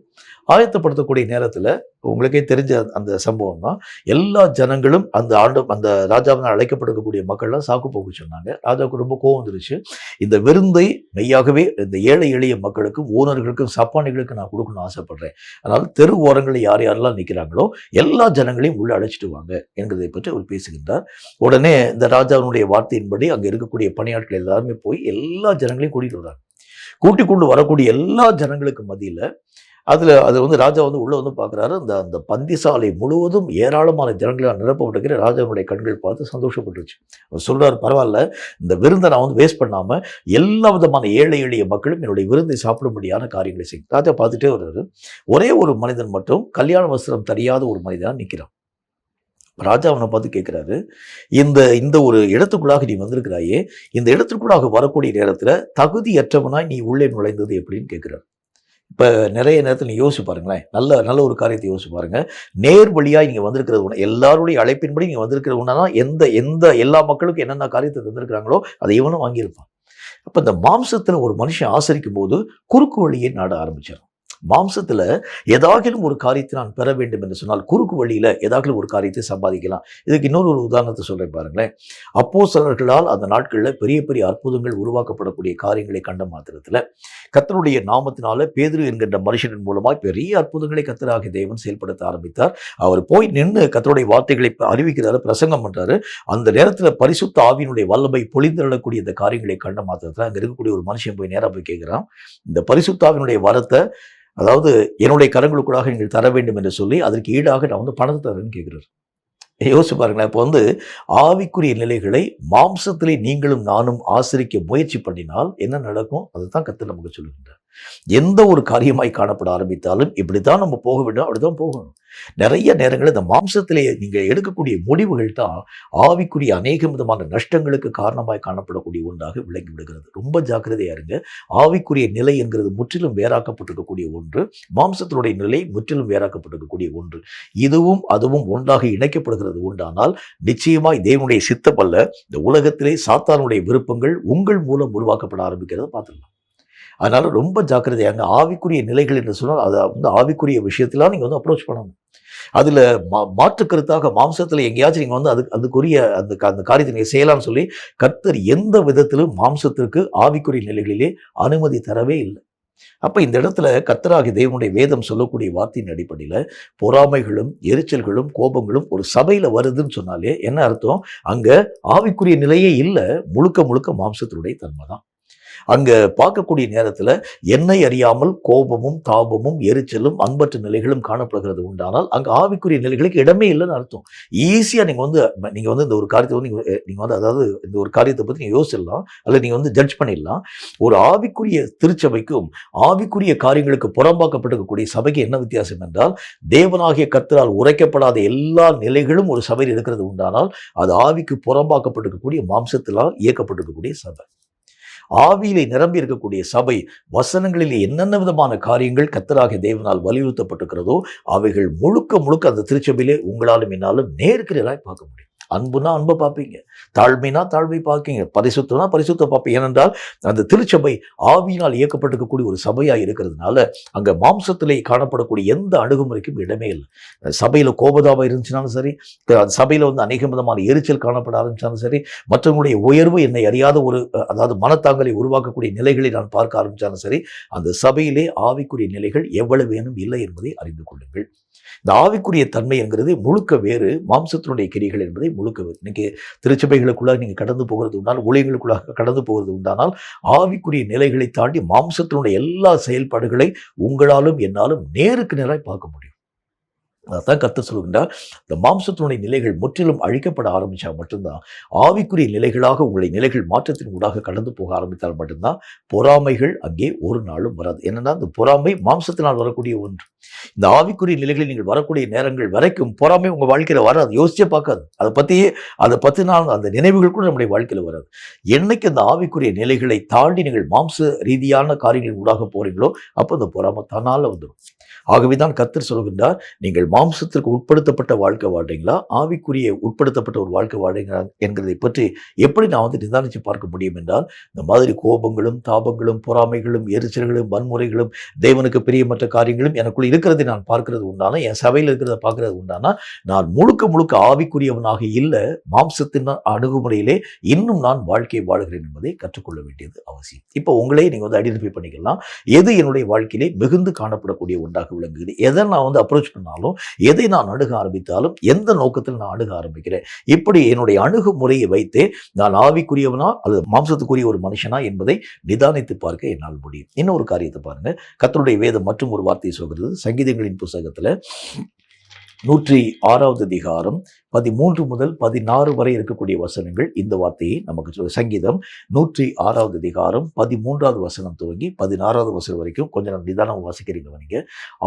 ஆயத்தப்படுத்தக்கூடிய நேரத்தில் உங்களுக்கே தெரிஞ்ச அந்த சம்பவம் தான். எல்லா ஜனங்களும் அந்த ராஜாவினால் அழைக்கப்படக்கூடிய மக்கள்லாம் சாக்கு போக்கு சொன்னாங்க. ராஜாவுக்கு ரொம்ப கோவம் வந்துருச்சு. இந்த விருந்தை மெய்யாகவே இந்த ஏழை எளிய மக்களுக்கும் ஊனர்களுக்கும் சப்பானிகளுக்கும் நான் கொடுக்கணும்னு ஆசைப்படுறேன். அதனால தெரு ஓரங்களில் யாரெல்லாம் நிற்கிறாங்களோ எல்லா ஜனங்களையும் உள்ள அழைச்சிட்டு வாங்க என்கிறதை பற்றி அவர் பேசுகின்றார். உடனே இந்த ராஜாவினுடைய வார்த்தையின்படி அங்கே இருக்கக்கூடிய பணியாட்கள் எல்லாருமே போய் எல்லா ஜனங்களையும் கூட்டிட்டு வர்றாங்க. கூட்டிக் கொண்டு வரக்கூடிய எல்லா ஜனங்களுக்கு மத்தியில் அது ராஜா உள்ள பார்க்குறாரு. அந்த பந்திசாலை முழுவதும் ஏராளமான ஜனங்களால் நிரப்பப்பட்டிருக்கிற ராஜாவுடைய கண்கள் பார்த்து சந்தோஷப்பட்டுருச்சு. அவர் சொல்றாரு, பரவாயில்ல, இந்த விருந்தை நான் வேஸ்ட் பண்ணாம எல்லா விதமான ஏழை எளிய மக்களும் என்னுடைய விருந்தை சாப்பிடும்படியான காரியங்களை செய்யும். ராஜா பார்த்துட்டே வர்றாரு. ஒரே ஒரு மனிதன் மட்டும் கல்யாண வஸ்திரம் தெரியாத ஒரு மனிதனா நிற்கிறான். ராஜா அவனை பார்த்து கேட்கிறாரு, இந்த ஒரு இடத்துக்குள்ளாக நீ வந்திருக்கிறாயே, இந்த இடத்துக்குள்ளாக வரக்கூடிய நேரத்தில் தகுதியற்றவனாய் நீ உள்ளே நுழைந்தது எப்படின்னு கேட்கிறாரு. இப்போ நிறைய நேரத்தில் நீ யோசிச்சு பாருங்களேன், நல்ல ஒரு காரியத்தை யோசிச்சு பாருங்க. நேர் வழியாக நீங்கள் வந்திருக்கிறது எல்லாருடைய அழைப்பின்படி நீங்கள் வந்திருக்கிறது உண்டானா எல்லா மக்களுக்கும் என்னென்ன காரியத்தை தந்திருக்கிறாங்களோ அதை இவனும் வாங்கியிருப்பான். அப்போ இந்த மாம்சத்தில் ஒரு மனுஷன் ஆசரிக்கும் போது குறுக்கு வழியை நாட ஆரம்பிச்சிடும். மாம்சத்துல ஏதாகிலும் ஒரு காரியத்தை நான் பெற வேண்டும் என்று சொன்னால் குறுக்கு வழியில ஏதாகிலும் ஒரு காரியத்தை சம்பாதிக்கலாம். இதுக்கு இன்னொரு ஒரு உதாரணத்தை சொல்றேன் பாருங்களேன். அப்போஸ்தலர்களால் அந்த நாட்கள்ல பெரிய பெரிய அற்புதங்கள் உருவாக்கப்படக்கூடிய காரியங்களை கண்ட மாத்திரத்துல கர்த்தருடைய நாமத்தினால பேதுரு என்கின்ற மனுஷனின் மூலமாய் பெரிய அற்புதங்களை கர்த்தராகிய தேவன் செயல்படுத்த ஆரம்பித்தார். அவர் போய் நின்று கர்த்தருடைய வார்த்தைகளை அறிவிக்கிறாரு, பிரசங்கம் பண்றாரு. அந்த நேரத்துல பரிசுத்த ஆவியினுடைய வல்லமை பொழிந்தருளக்கூடிய இந்த காரியங்களை கண்ட மாத்திரத்துல அங்க இருக்கக்கூடிய ஒரு மனுஷன் போய் நேரா போய் கேட்கிறான், இந்த பரிசுத்த ஆவியினுடைய வரத்தை, அதாவது என்னுடைய கரங்களுக்குள்ளாக நீங்கள் தர வேண்டும் என்று சொல்லி அதற்கு ஈடாக நான் பணத்தை தரேன்னு கேட்கிறாரு. யோசிச்சு பாருங்களேன். இப்போ ஆவிக்குரிய நிலைகளை மாம்சத்திலே நீங்களும் நானும் ஆசிரிக்க முயற்சி பண்ணினால் என்ன நடக்கும்? அதுதான் கர்த்தர் நமக்கு சொல்லுகின்றார். எந்த ஒரு காரியமாய் காணப்பட ஆரம்பித்தாலும் இப்படித்தான் நம்ம போக வேண்டும், அப்படிதான் போகணும். நிறைய நேரங்களில் இந்த மாம்சத்திலே நீங்க எடுக்கக்கூடிய முடிவுகள் தான் ஆவிக்குரிய அநேக விதமான நஷ்டங்களுக்கு காரணமாய் காணப்படக்கூடிய ஒன்றாக விளங்கி விடுகிறது. ரொம்ப ஜாக்கிரதையா இருங்க. ஆவிக்குரிய நிலை என்கிறது முற்றிலும் வேறாக்கப்பட்டிருக்கக்கூடிய ஒன்று, மாம்சத்தினுடைய நிலை முற்றிலும் வேறாக்கப்பட்டிருக்கக்கூடிய ஒன்று. இதுவும் அதுவும் ஒன்றாக இணைக்கப்படுகிறது உண்டானால் நிச்சயமாய் தேவனுடைய சித்தமல்ல, இந்த உலகத்திலே சாத்தானுடைய விருப்பங்கள் உங்கள் மூலம் உருவாக்கப்பட ஆரம்பிக்கிறத பார்த்துடலாம். அதனால ரொம்ப ஜாக்கிரதையாங்க. ஆவிக்குரிய நிலைகள் என்று சொன்னால் அதை ஆவிக்குரிய விஷயத்திலாம் நீங்க அப்ரோச் பண்ணணும். அதுல மாற்று கருத்தாக மாம்சத்துல எங்கேயாச்சும் நீங்க அதுக்குரிய அந்த காரியத்தை நீங்க செய்யலாம்னு சொல்லி கர்த்தர் எந்த விதத்திலும் மாம்சத்திற்கு ஆவிக்குரிய நிலைகளிலே அனுமதி தரவே இல்லை. அப்ப இந்த இடத்துல கர்த்தராகிய தேவனுடைய வேதம் சொல்லக்கூடிய வார்த்தையின் அடிப்படையில பொறாமைகளும் எரிச்சல்களும் கோபங்களும் ஒரு சபையில வருதுன்னு சொன்னாலே என்ன அர்த்தம்? அங்க ஆவிக்குரிய நிலையே இல்லை, முழுக்க முழுக்க மாம்சத்தினுடைய தன்மை தான். அங்க பார்க்கக்கூடிய நேரத்துல என்னை அறியாமல் கோபமும் தாபமும் எரிச்சலும் அன்பற்ற நிலைகளும் காணப்படுகிறது உண்டானால் அங்க ஆவிக்குரிய நிலைகளுக்கு இடமே இல்லைன்னு அர்த்தம். ஈஸியா நீங்க இந்த ஒரு காரியத்தை நீங்க அதாவது இந்த ஒரு காரியத்தை பத்தி நீங்க யோசிச்சிடலாம், அல்ல நீங்க ஜட்ஜ் பண்ணிடலாம். ஒரு ஆவிக்குரிய திருச்சபைக்கும் ஆவிக்குரிய காரியங்களுக்கு புறம்பாக்கப்பட்டிருக்கக்கூடிய சபைக்கு என்ன வித்தியாசம் என்றால், தேவனாகிய கர்த்தரால் உரைக்கப்படாத எல்லா நிலைகளும் ஒரு சபையில் இருக்கிறது உண்டானால் அது ஆவிக்கு புறம்பாக்கப்பட்டிருக்கக்கூடிய மாம்சத்தினால் இயக்கப்பட்டிருக்கக்கூடிய சபை. ஆவியிலே நிரம்பி இருக்கக்கூடிய சபை வசனங்களிலே என்னென்ன விதமான காரியங்கள் கர்த்தராகிய தேவனால் வலியுறுத்தப்பட்டிருக்கிறதோ அவைகள் முழுக்க முழுக்க அந்த திருச்சபையிலே உங்களாலும் என்னாலும் நேருக்கு நேராய் பார்க்க முடியும். அன்புனா அன்பை பார்ப்பீங்க, தாழ்மைனா தாழ்மை பார்ப்பீங்க, பரிசுத்தம்னா பரிசுத்த பார்ப்பீங்க. ஏனென்றால் அந்த திருச்சபை ஆவியினால் இயக்கப்பட்டிருக்கக்கூடிய ஒரு சபையா இருக்கிறதுனால அங்க மாம்சத்திலே காணப்படக்கூடிய எந்த அணுகுமுறைக்கும் இடமே இல்லை. சபையில கோபதாபம் இருந்துச்சுனாலும் சரி, சபையில அநேக விதமான எரிச்சல் காணப்பட ஆரம்பிச்சாலும் சரி, மற்றவங்களுடைய உயர்வு என்னை அறியாத அதாவது மனத்தாங்கலை உருவாக்கக்கூடிய நிலைகளை நான் பார்க்க ஆரம்பிச்சாலும் சரி, அந்த சபையிலே ஆவிக்குரிய நிலைகள் எவ்வளவு வேணும் இல்லை என்பதை அறிந்து கொள்ளுங்கள். இந்த ஆவிக்குரிய தன்மை என்கிறது முழுக்க வேறு, மாம்சத்தினுடைய கிரிகள் என்பதை முழுக்க வேறு. இன்னைக்கு திருச்சபைகளுக்குள்ளாக நீங்க கடந்து போகிறது உண்டானால், ஊழியர்களுக்குள்ளாக கடந்து போகிறது உண்டானால் ஆவிக்குரிய நிலைகளை தாண்டி மாம்சத்தினுடைய எல்லா செயல்பாடுகளை உங்களாலும் என்னாலும் நேருக்கு நேராய் பார்க்க முடியும். அதான் கர்த்தர் சொல்கின்றார், இந்த மாம்சத்தினுடைய நிலைகள் முற்றிலும் அழிக்கப்பட ஆரம்பிச்சா மட்டும்தான், ஆவிக்குரிய நிலைகளாக உங்களுடைய நிலைகள் மாற்றத்தின் ஊடாக கடந்து போக ஆரம்பித்தால் மட்டும்தான் பொறாமைகள் அங்கே ஒரு நாளும் வராது. என்னன்னா இந்த பொறாமை மாம்சத்தினால் வரக்கூடிய ஒன்று. இந்த ஆவிக்குரிய நிலைகளில் நீங்கள் வரக்கூடிய நேரங்கள் வரைக்கும் பொறாமை உங்க வாழ்க்கையில வராது, யோசிச்சே பார்க்காது. அதை பத்தினால் அந்த நினைவுகள் கூட நம்முடைய வாழ்க்கையில வராது. என்னைக்கு அந்த ஆவிக்குரிய நிலைகளை தாண்டி நீங்கள் மாம்ச ரீதியான காரியங்களின் ஊடாக போறீங்களோ அப்போ அந்த பொறாமை தன்னால வந்துடும். ஆகவேதான் கர்த்தர் சொல்கின்றார், நீங்கள் மாம்சத்திற்கு உட்படுத்தப்பட்ட வாழ்க்கை வாழ்றீங்களா, ஆவிக்குரிய உட்படுத்தப்பட்ட ஒரு வாழ்க்கை வாழ்றீங்களா என்கிறதை பற்றி எப்படி நான் நிதானித்து பார்க்க முடியும் என்றால், இந்த மாதிரி கோபங்களும் தாபங்களும் பொறாமைகளும் எரிச்சல்களும் வன்முறைகளும் தேவனுக்கு பிரியமற்ற காரியங்களும் எனக்குள் இருக்கிறதை நான் பார்க்கிறது உண்டானா, என் சபையில் இருக்கிறத பார்க்கறது உண்டானா, நான் முழுக்க முழுக்க ஆவிக்குரியவனாக இல்லை, மாம்சத்தின் அணுகுமுறையிலே இன்னும் நான் வாழ்க்கையை வாழ்கிறேன் என்பதை கற்றுக்கொள்ள வேண்டியது அவசியம். இப்போ உங்களே நீங்க ஐடென்டிஃபை பண்ணிக்கலாம், எது என்னுடைய வாழ்க்கையிலே மிகுந்து காணப்படக்கூடிய ஒன்றாக விளங்குது. எதை நான் அப்ரோச் பண்ணாலும், எதை நான் அணுக ஆரம்பித்தாலும், எந்த நோக்கத்தில் நான் அணுக ஆரம்பிக்கிறேன், இப்படி என்னுடைய அணுகுமுறையை வைத்தே நான் ஆவிக்குரியவனா அல்லது மாம்சத்துக்குரிய ஒரு மனுஷனா என்பதை நிதானித்து பார்க்க என்னால் முடியும். இன்னொரு காரியத்தை பாருங்க, கர்த்தருடைய வேதம் மற்றும் ஒரு வார்த்தையை சொல்கிறது. சங்கீதங்களின் புத்தகத்துல 106வது அதிகாரம் 13 முதல் 16 வரை இருக்கக்கூடிய வசனங்கள் இந்த வார்த்தையை நமக்கு சொல்ல. சங்கீதம் 106வது அதிகாரம் 13வது வசனம் துவங்கி 16வது வசனம் வரைக்கும் கொஞ்சம் நிதானம் வாசிக்கிறீங்க நீங்க.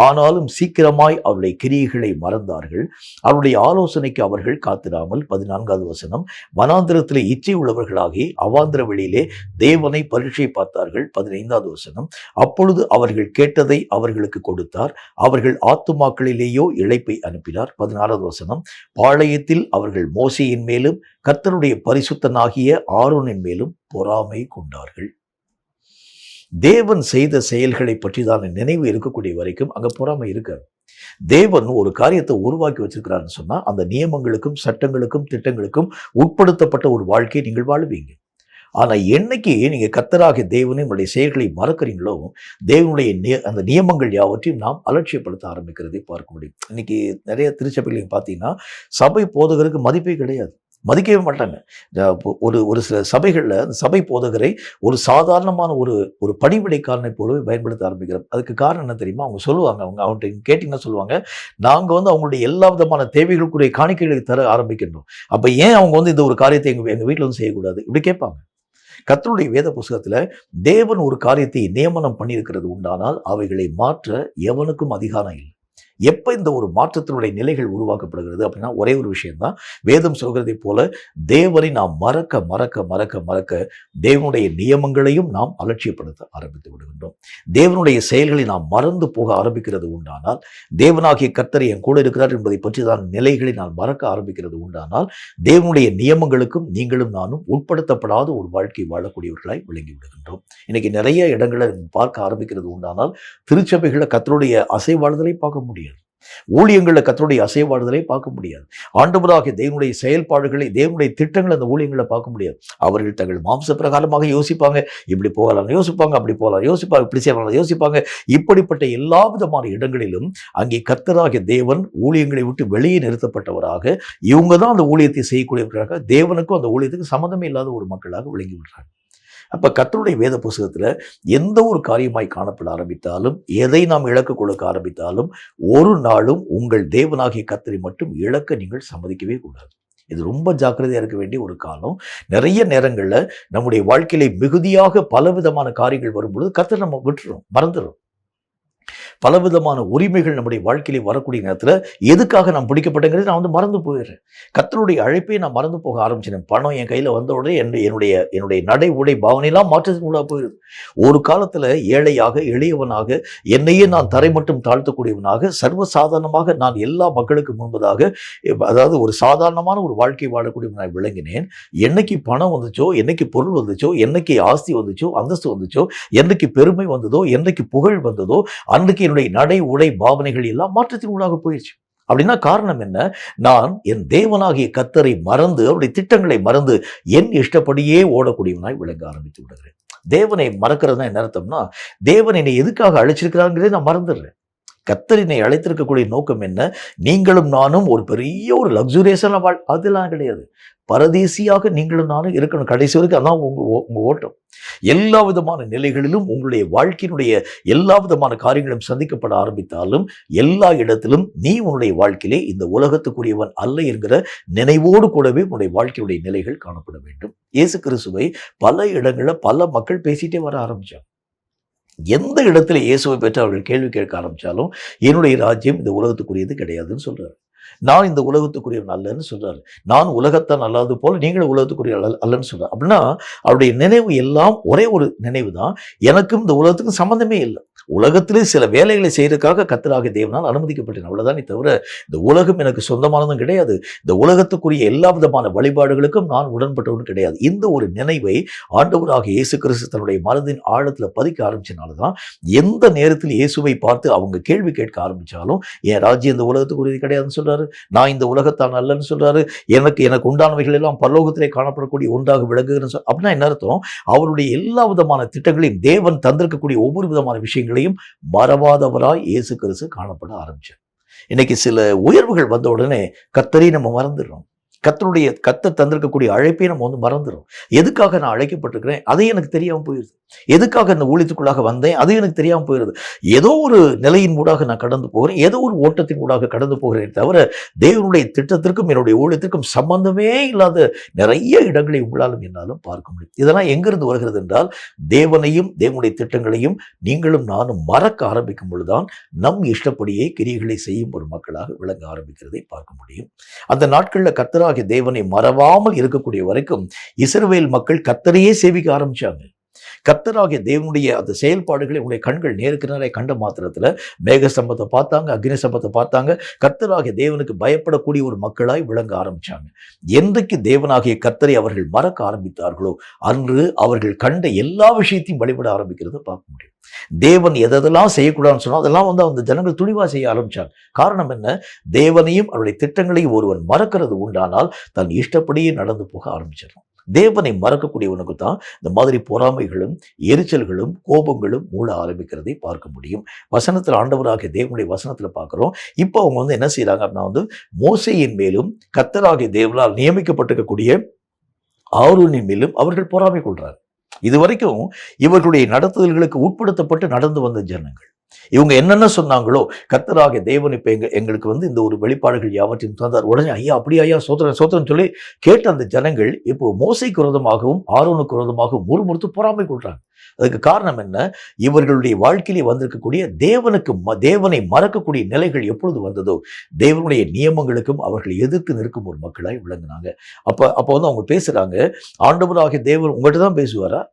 ஆனாலும் சீக்கிரமாய் அவருடைய கிரியைகளை மறந்தார்கள், அவருடைய ஆலோசனைக்கு அவர்கள் காத்திராமல். 14வது வசனம், வனாந்திரத்திலே இச்சை உள்ளவர்களாகி அவாந்திர வெளியிலே தேவனை பரீட்சை பார்த்தார்கள். 15வது வசனம், அப்பொழுது அவர்கள் கேட்டதை அவர்களுக்கு கொடுத்தார், அவர்கள் ஆத்துமாக்களிலேயோ இளைப்பை அனுப்பினார். 16வது வசனம், பாளையத்தில் அவர்கள் மோசேயின் மேலும் கர்த்தருடைய பரிசுத்தனாகிய ஆரோனின் மேலும் பொறாமை கொண்டார்கள். தேவன் செய்த செயல்களை பற்றிதான நினைவு இருக்கக்கூடிய வரைக்கும் அங்க பொறாமை இருக்காது. தேவன் ஒரு காரியத்தை உருவாக்கி வச்சிருக்கிறாருன்னு சொன்னா அந்த நியமங்களுக்கும் சட்டங்களுக்கும் திட்டங்களுக்கும் உட்படுத்தப்பட்ட ஒரு வாழ்க்கையை நீங்கள் வாழுவீங்க. ஆனா என்னைக்கு நீங்க கர்த்தராகிய தேவனை உங்களுடைய செயல்களை மறக்கிறீங்களோ, தேவனுடைய அந்த நியமங்கள் யாவற்றையும் நாம் அலட்சியப்படுத்த ஆரம்பிக்கிறதை பார்க்க முடியும். இன்னைக்கு நிறைய திருச்சபைகள் நீங்க பார்த்தீங்கன்னா, சபை போதகருக்கு மதிப்பே கிடையாது. மதிக்கவே மாட்டாங்க. ஒரு ஒரு சில சபைகள்ல அந்த சபை போதகரை ஒரு சாதாரணமான ஒரு ஒரு பணிவிடைக்காரனை போலவே பயன்படுத்த ஆரம்பிக்கிறோம். அதுக்கு காரணம் என்ன தெரியுமா? அவங்க சொல்லுவாங்க, அவங்கள்ட்ட கேட்டீங்கன்னா சொல்லுவாங்க, நாங்க அவங்களுடைய எல்லா விதமான தேவைகளுக்குரிய காணிக்கைகளை தர ஆரம்பிக்கின்றோம். அப்ப ஏன் அவங்க இந்த ஒரு காரியத்தை எங்க வீட்டுல செய்யக்கூடாது? இப்படி கேட்பாங்க. கர்த்தருடைய வேத புஸ்தகத்துல தேவன் ஒரு காரியத்தை நியமனம் பண்ணியிருக்கிறது உண்டானால் அவைகளை மாற்ற எவனுக்கும் அதிகாரம் இல்லை. எப்ப இந்த ஒரு மாற்றத்தினுடைய நிலைகள் உருவாக்கப்படுகிறது அப்படின்னா ஒரே ஒரு விஷயம்தான். வேதம் சொல்கிறதை போல தேவனை நாம் மறக்க மறக்க மறக்க மறக்க தேவனுடைய நியமங்களையும் நாம் அலட்சியப்படுத்த ஆரம்பித்து விடுகின்றோம். தேவனுடைய செயல்களை நாம் மறந்து போக ஆரம்பிக்கிறது உண்டானால், தேவனாகிய கர்த்தர் என் கூட இருக்கிறார் என்பதை பற்றி தான் நிலைகளை நான் மறக்க ஆரம்பிக்கிறது உண்டானால், தேவனுடைய நியமங்களுக்கும் நீங்களும் நானும் உட்படுத்தப்படாத ஒரு வாழ்க்கை வாழக்கூடியவர்களாய் விளங்கி விடுகின்றோம். இன்னைக்கு நிறைய இடங்களை பார்க்க ஆரம்பிக்கிறது உண்டானால், திருச்சபைகளை கர்த்தருடைய அசைவாடுதலை பார்க்க முடியாது. ஊழியங்களில் கர்த்தருடைய அசைவாடுதலை பார்க்க முடியாது. ஆண்டவராகிய தேவனுடைய செயல்பாடுகளை, தேவனுடைய திட்டங்களை அந்த ஊழியங்களை பார்க்க முடியாது. அவர்கள் தங்கள் மாம்ச பிரகாரமாக யோசிப்பாங்க, இப்படி போகலாம் யோசிப்பாங்க, அப்படி போகலாம் யோசிப்பாங்க, இப்படி செய்யலாம் யோசிப்பாங்க. இப்படிப்பட்ட எல்லா விதமான இடங்களிலும் அங்கே கர்த்தராகிய தேவன் ஊழியங்களை விட்டு வெளியே நிறுத்தப்பட்டவராக, இவங்க தான் அந்த ஊழியத்தை செய்யக்கூடியவர்களாக, தேவனுக்கும் அந்த ஊழியத்துக்கு சம்மந்தமே இல்லாத ஒரு மக்களாக விளங்கி விடுறாங்க. அப்ப கர்த்தருடைய வேத புஸ்தகத்துல எந்த ஒரு காரியமாய் காணப்பட ஆரம்பித்தாலும், எதை நாம் இழக்க கொடுக்க ஆரம்பித்தாலும், ஒரு நாளும் உங்கள் தேவனாகிய கர்த்தரை மட்டும் இழக்க நீங்கள் சம்மதிக்கவே கூடாது. இது ரொம்ப ஜாக்கிரதையா இருக்க வேண்டிய ஒரு காலம். நிறைய நேரங்கள்ல நம்முடைய வாழ்க்கையில மிகுதியாக பலவிதமான காரியங்கள் வரும்பொழுது கர்த்தரை நம்ம விட்டுறோம், மறந்துடும். பலவிதமான உரிமைகள் நம்முடைய வாழ்க்கையில வரக்கூடிய நேரத்தில் எதுக்காக நான் பிடிக்கப்பட்டேங்கிறது நான் மறந்து போயிடுறேன். கர்த்தருடைய அழைப்பை நான் மறந்து போக ஆரம்பிச்சேன். பணம் என் கையில் வந்த உடனே என்னுடைய நடை உடை பாவனையெல்லாம் மாற்றத்துக்கு உள்ளா போயிடுது. ஒரு காலத்தில் ஏழையாக எளியவனாக என்னையே நான் தரை மட்டும் தாழ்த்தக்கூடியவனாக சர்வசாதாரணமாக நான் எல்லா மக்களுக்கு முன்பதாக, அதாவது ஒரு சாதாரணமான ஒரு வாழ்க்கை வாழக்கூடியவனாக விளங்கினேன். என்னைக்கு பணம் வந்துச்சோ, என்னைக்கு பொருள் வந்துச்சோ, என்னைக்கு ஆஸ்தி வந்துச்சோ, அந்தஸ்து வந்துச்சோ, என்னைக்கு பெருமை வந்ததோ, என்னைக்கு புகழ் வந்ததோ, அன்றைக்கு என்னுடைய நடை உடை பாவனைகள் எல்லாம் மாற்றத்தின் உள்ளாக போயிடுச்சு. அப்படின்னா காரணம் என்ன? நான் என் தேவனாகிய கர்த்தரை மறந்து, அவருடைய திட்டங்களை மறந்து என் இஷ்டப்படியே ஓடக்கூடியவனாய் விளங்க ஆரம்பித்து விடுகிறேன். தேவனை மறக்கிறது என்ன அர்த்தம்னா, தேவன் என்னை எதுக்காக அழைச்சிருக்கிறாங்கிறதே நான் மறந்துடுறேன். கர்த்தர் என்னை அழைத்திருக்கக்கூடிய நோக்கம் என்ன? நீங்களும் நானும் ஒரு பெரிய ஒரு லக்ஸூரியஸான அதெல்லாம் கிடையாது. பரதேசியாக நீங்களும் நானும் இருக்கணும் கடைசி வரைக்கும். அதான் உங்க ஓட்டம். எல்லா விதமான நிலைகளிலும் உங்களுடைய வாழ்க்கையினுடைய எல்லா விதமான காரியங்களும் சந்திக்கப்பட ஆரம்பித்தாலும், எல்லா இடத்திலும் நீ உன்னுடைய வாழ்க்கையிலே இந்த உலகத்துக்குரியவன் அல்ல என்கிற நினைவோடு கூடவே உன்னுடைய வாழ்க்கையுடைய நிலைகள் காணப்பட வேண்டும். இயேசு கிறிஸ்துவை பல இடங்களில் பல மக்கள் பேசிட்டே வர ஆரம்பிச்சாங்க. எந்த இடத்துல இயேசுவை பெற்று அவர்கள் கேள்வி கேட்க ஆரம்பிச்சாலும், என்னுடைய ராஜ்யம் இந்த உலகத்துக்குரியது கிடையாதுன்னு சொல்றாரு. நான் இந்த உலகத்துக்குரியவன் அல்லன்னு சொல்றாரு. நான் உலகத்தான் அல்லாது போல நீங்களும் உலகத்துக்குரிய அல்லன்னு சொல்றாரு. அப்படின்னா அவருடைய நினைவு எல்லாம் ஒரே ஒரு நினைவு தான். எனக்கும் இந்த உலகத்துக்கும் சம்பந்தமே இல்லை. உலகத்திலே சில வேலைகளை செய்யறதுக்காக கர்த்தராகிய தேவனால் அனுமதிக்கப்பட்டேன், அவ்வளவுதானே தவிர இந்த உலகம் எனக்கு சொந்தமானதும் கிடையாது. இந்த உலகத்துக்குரிய எல்லா விதமான வழிபாடுகளுக்கும் நான் உடன்பட்டவனும் கிடையாது. இந்த ஒரு நினைவை ஆண்டவராகிய இயேசு கிறிஸ்து தன்னுடைய மனதின் ஆழத்துல பதிக்க ஆரம்பிச்சனாலதான் எந்த நேரத்தில் இயேசுவை பார்த்து அவங்க கேள்வி கேட்க ஆரம்பிச்சாலும், என் ராஜ்யம் இந்த உலகத்துக்குரியது கிடையாதுன்னு சொல்றாரு, நான் இந்த உலகத்தான் அல்லன்னு சொல்றாரு, எனக்கு உண்டானவைகள் எல்லாம் பரலோகத்திலே காணப்படக்கூடிய ஒன்றாக விளங்குகிறேன். அப்படின்னா என்ன அர்த்தம்? அவருடைய எல்லா விதமான திட்டங்களையும், தேவன் தந்திருக்கக்கூடிய ஒவ்வொரு விதமான விஷயங்களையும் மறவாதவராய் இயேசு கிறிஸ்து காணப்பட ஆரம்பிச்சார். இன்னைக்கு சில உயர்வுகள் வந்த உடனே கர்த்தரை நம்ம மறந்துடுறோம். கர்த்தர் தந்திருக்கக்கூடிய அழைப்பை நம்ம மறந்துடும். எதுக்காக நான் அழைக்கப்பட்டிருக்கிறேன் அதை எனக்கு தெரியாம போயிருது. எதுக்காக இந்த ஊழியத்துக்குள்ளாக வந்தேன் அது எனக்கு தெரியாம போயிருது. ஏதோ ஒரு நிலையின் ஊடாக நான் கடந்து போகிறேன், ஏதோ ஒரு ஓட்டத்தின் ஊடாக கடந்து போகிறேன் தவிர தேவனுடைய திட்டத்திற்கும் என்னுடைய ஊழியத்திற்கும் சம்பந்தமே இல்லாத நிறைய இடங்களை உங்களாலும் என்னாலும் பார்க்க முடியும். இதெல்லாம் எங்கிருந்து வருகிறது என்றால், தேவனையும் தேவனுடைய திட்டங்களையும் நீங்களும் நானும் மறக்க ஆரம்பிக்கும் பொழுதுதான் நம் இஷ்டப்படியே கிரியைகளை செய்யும் ஒரு மக்களாக விளங்க ஆரம்பிக்கிறதை பார்க்க முடியும். அந்த நாட்களில் கர்த்தராகிய தேவனை மறவாமல் இருக்கக்கூடிய வரைக்கும் இஸ்ரவேல் மக்கள் கர்த்தரையே சேவிக்க ஆரம்பிச்சாங்க. கர்த்தராகிய தேவனுடைய அந்த செயல்பாடுகளை உங்களுடைய கண்கள் நேருக்கு நேராக கண்ட மாத்திரத்தில் மேக ஸ்தம்பத்தை பார்த்தாங்க, அக்னி ஸ்தம்பத்தை பார்த்தாங்க. கர்த்தராகிய தேவனுக்கு பயப்படக்கூடிய ஒரு மக்களாய் விளங்க ஆரம்பிச்சாங்க. என்றைக்கு தேவனாகிய கர்த்தரை அவர்கள் மறக்க ஆரம்பித்தார்களோ அன்று அவர்கள் கண்ட எல்லா விஷயத்தையும் வழிபட ஆரம்பிக்கிறத பார்க்க முடியும். தேவன் எதெல்லாம் செய்யக்கூடாதுன்னு சொன்னா அதெல்லாம் அந்த ஜனங்கள் துணிவா செய்ய ஆரம்பிச்சாங்க. காரணம் என்ன? தேவனையும் அவருடைய திட்டங்களையும் ஒருவன் மறக்கிறது உண்டானால் தன் இஷ்டப்படியே நடந்து போக ஆரம்பிச்சிடலாம். தேவனை மறக்கக்கூடியவனுக்கு தான் இந்த மாதிரி பொறாமைகளும் எரிச்சல்களும் கோபங்களும் மூட ஆரம்பிக்கிறதை பார்க்க முடியும். வசனத்தில் ஆண்டவராகிய தேவனுடைய வசனத்தில் பார்க்கிறோம். இப்போ அவங்க என்ன செய்யறாங்க அப்படின்னா மோசேயின் மேலும் கர்த்தராகிய தேவனால் நியமிக்கப்பட்டிருக்கக்கூடிய ஆரோனின் மேலும் அவர்கள் பொறாமை கொள்றாங்க. இதுவரைக்கும் இவர்களுடைய நடத்துதல்களுக்கு உட்படுத்தப்பட்டு நடந்து வந்த ஜனங்கள். இவங்க என்னென்ன சொன்னாங்களோ கர்த்தராகிய தேவன் இப்ப எங்களுக்கு இந்த ஒரு வெளிப்பாடுகள் யாவற்றையும் தந்தார். உடனே ஐயா அப்படியே ஐயா சோத்திரம் சொல்லி கேட்ட அந்த ஜனங்கள் இப்போ மோசைக்கு விரோதமாகவும் ஆரோனுக்கு விரோதமாகவும் முறுமுறுத்து பொறாமை கொள்றாங்க. அதுக்கு காரணம் என்ன? இவர்களுடைய வாழ்க்கையிலே வந்திருக்கக்கூடிய தேவனை மறக்கக்கூடிய நிலைகள் எப்பொழுது வந்ததோ தேவனுடைய நியமங்களுக்கும் அவர்கள் எதிர்த்து நிற்கும் ஒரு மக்களாய் விளங்கினாங்க. அப்ப அவங்க பேசுறாங்க, ஆண்டவராகிய தேவன் உங்கள்கிட்ட தான் பேசுவாரா,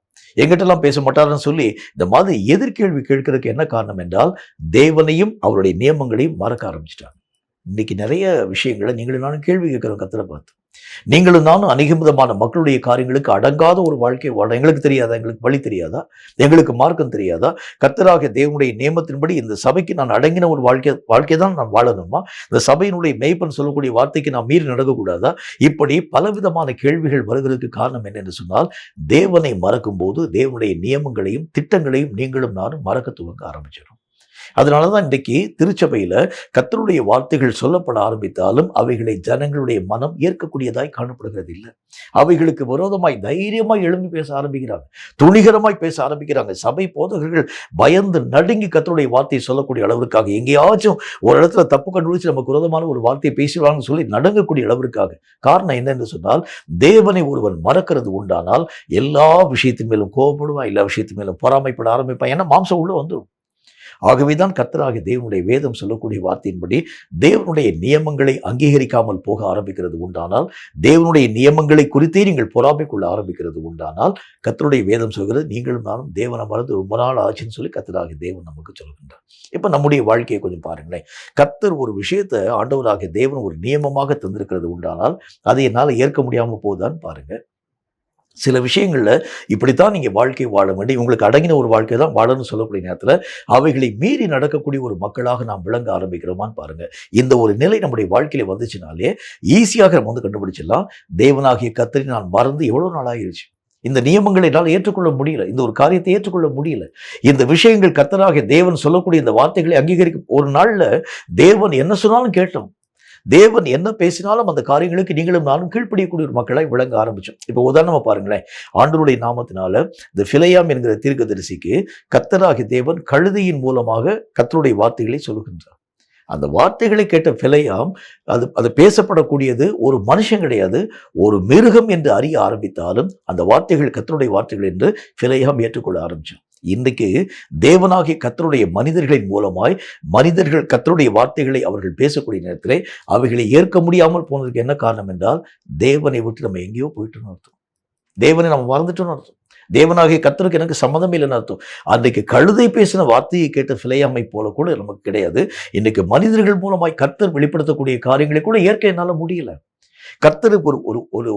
எங்கிட்டெல்லாம் பேச மாட்டாருன்னு சொல்லி இந்த மாதிரி எதிர்கேள்வி கேட்கறதுக்கு என்ன காரணம் என்றால் தேவனையும் அவருடைய நியமங்களையும் மறக்க ஆரம்பிச்சிட்டாங்க. இன்னைக்கு நிறைய விஷயங்களை நீங்களும் நானும் கேள்வி கேட்கிறோம் கர்த்தரை பார்த்து. நீங்களும் நானும் அநேக விதமான மக்களுடைய காரியங்களுக்கு அடங்காத ஒரு வாழ்க்கை வாழ எங்களுக்கு தெரியாதா? எங்களுக்கு வழி தெரியாதா? எங்களுக்கு மார்க்கம் தெரியாதா? கர்த்தராகிய தேவனுடைய நியமத்தின்படி இந்த சபைக்கு நான் அடங்கின ஒரு வாழ்க்கை தான் நான் வாழணுமா? இந்த சபையினுடைய மேய்ப்பன் சொல்லக்கூடிய வார்த்தைக்கு நான் மீறி நடக்கக்கூடாதா? இப்படி பலவிதமான கேள்விகள் வருவதற்கு காரணம் என்னென்று சொன்னால் தேவனை மறக்கும் போது தேவனுடைய நியமங்களையும் திட்டங்களையும் நீங்களும் நானும் மறக்க துவங்க ஆரம்பிச்சிடும். அதனாலதான் இன்றைக்கு திருச்சபையில கர்த்தருடைய வார்த்தைகள் சொல்லப்பட ஆரம்பித்தாலும் அவைகளை ஜனங்களுடைய மனம் ஏற்கக்கூடியதாய் காணப்படுகிறது இல்லை. அவைகளுக்கு விரோதமாய் தைரியமாய் எழும்பி பேச ஆரம்பிக்கிறாங்க, துணிகரமாய் பேச ஆரம்பிக்கிறாங்க. சபை போதகர்கள் பயந்து நடுங்கி கர்த்தருடைய வார்த்தையை சொல்லக்கூடிய அளவிற்காக, எங்கேயாச்சும் ஒரு இடத்துல தப்பு கண்டுபிடிச்சு நமக்கு விரோதமான ஒரு வார்த்தையை பேசுவாங்கன்னு சொல்லி நடுங்கக்கூடிய அளவிற்காக. காரணம் என்னென்று சொன்னால் தேவனை ஒருவன் மறக்கிறது உண்டானால் எல்லா விஷயத்தின் மேலும் கோபப்படுவான், எல்லா விஷயத்தின் மேலும் பொறாமைப்பட ஆரம்பிப்பான். ஏன்னா மாம்சம் உள்ள வந்துடும். ஆகவேதான் கர்த்தராகிய தேவனுடைய வேதம் சொல்லக்கூடிய வார்த்தையின்படி தேவனுடைய நியமங்களை அங்கீகரிக்காமல் போக ஆரம்பிக்கிறது உண்டானால், தேவனுடைய நியமங்களை குறித்தே நீங்கள் பொறாமை கொள்ள ஆரம்பிக்கிறது உண்டானால், கர்த்தருடைய வேதம் சொல்கிறது நீங்களும் நானும் தேவனை மறந்து ரொம்ப நாள் ஆச்சுன்னு சொல்லி கர்த்தராகிய தேவன் நமக்கு சொல்கின்றார். இப்ப நம்முடைய வாழ்க்கையை கொஞ்சம் பாருங்களேன். கர்த்தர் ஒரு விஷயத்தை ஆண்டவராகிய தேவன் ஒரு நியமமாக தந்திருக்கிறது உண்டானால் அதை என்னால் ஏற்க முடியாம போகுதான்னு பாருங்க. சில விஷயங்கள்ல இப்படித்தான் நீங்க வாழ்க்கை வாழ வேண்டும், உங்களுக்கு அடங்கின ஒரு வாழ்க்கை தான் வாழணும்னு சொல்லக்கூடிய நேரத்துல அவைகளை மீறி நடக்கக்கூடிய ஒரு மக்களாக நாம் விளங்க ஆரம்பிக்கிறோமான்னு பாருங்க. இந்த ஒரு நிலை நம்முடைய வாழ்க்கையில வந்துச்சுனாலே ஈஸியாக நம்ம கண்டுபிடிச்சிடலாம். தேவனாகிய கர்த்தரை நான் மறந்து எவ்வளவு நாள் ஆகிருச்சு, இந்த நியமங்களை என்னால் ஏற்றுக்கொள்ள முடியல, இந்த ஒரு காரியத்தை ஏற்றுக்கொள்ள முடியல, இந்த விஷயங்கள் கர்த்தராகிய தேவன் சொல்லக்கூடிய இந்த வார்த்தைகளை அங்கீகரிக்க ஒரு நாள்ல தேவன் என்ன சொன்னாலும் கேட்டோம், தேவன் என்ன பேசினாலும் அந்த காரியங்களுக்கு நீங்களும் நானும் கீழ்ப்படியக்கூடிய ஒரு மக்களாய் விளங்க ஆரம்பிச்சோம். இப்போ உதாரணமா பாருங்களேன், ஆண்டவருடைய நாமத்தினால இந்த பிலேயாம் என்கிற தீர்க்கதரிசிக்கு கர்த்தராகிய தேவன் கழுதையின் மூலமாக கர்த்தருடைய வார்த்தைகளை சொல்லுகின்றார். அந்த வார்த்தைகளை கேட்ட பிலேயாம் அது பேசப்படக்கூடியது ஒரு மனுஷன் கிடையாது, ஒரு மிருகம் என்று அறிய ஆரம்பித்தாலும் அந்த வார்த்தைகள் கர்த்தருடைய வார்த்தைகள் என்று பிலேயாம் ஏற்றுக்கொள்ள ஆரம்பிச்சான். இன்றைக்கு தேவனாகிய கர்த்தருடைய மனிதர்களின் மூலமாய் மனிதர்கள் கர்த்தருடைய வார்த்தைகளை அவர்கள் பேசக்கூடிய நேரத்திலே அவைகளை ஏற்க முடியாமல் போனதுக்கு என்ன காரணம் என்றால் தேவனை விட்டு நம்ம எங்கேயோ போயிட்டோம்னு அர்த்தம், தேவனை நம்ம மறந்துட்டோம்னு அர்த்தம், தேவனாகிய கர்த்தருக்கு எனக்கு சம்மதம் இல்லைன்னு அர்த்தம். அன்றைக்கு கழுதை பேசின வார்த்தையை கேட்ட பிலேயாமை போல கூட நமக்கு கிடையாது. இன்னைக்கு மனிதர்கள் மூலமாய் கர்த்தர் வெளிப்படுத்தக்கூடிய காரியங்களை கூட ஏற்க என்னால முடியல. கர்த்தருக்கு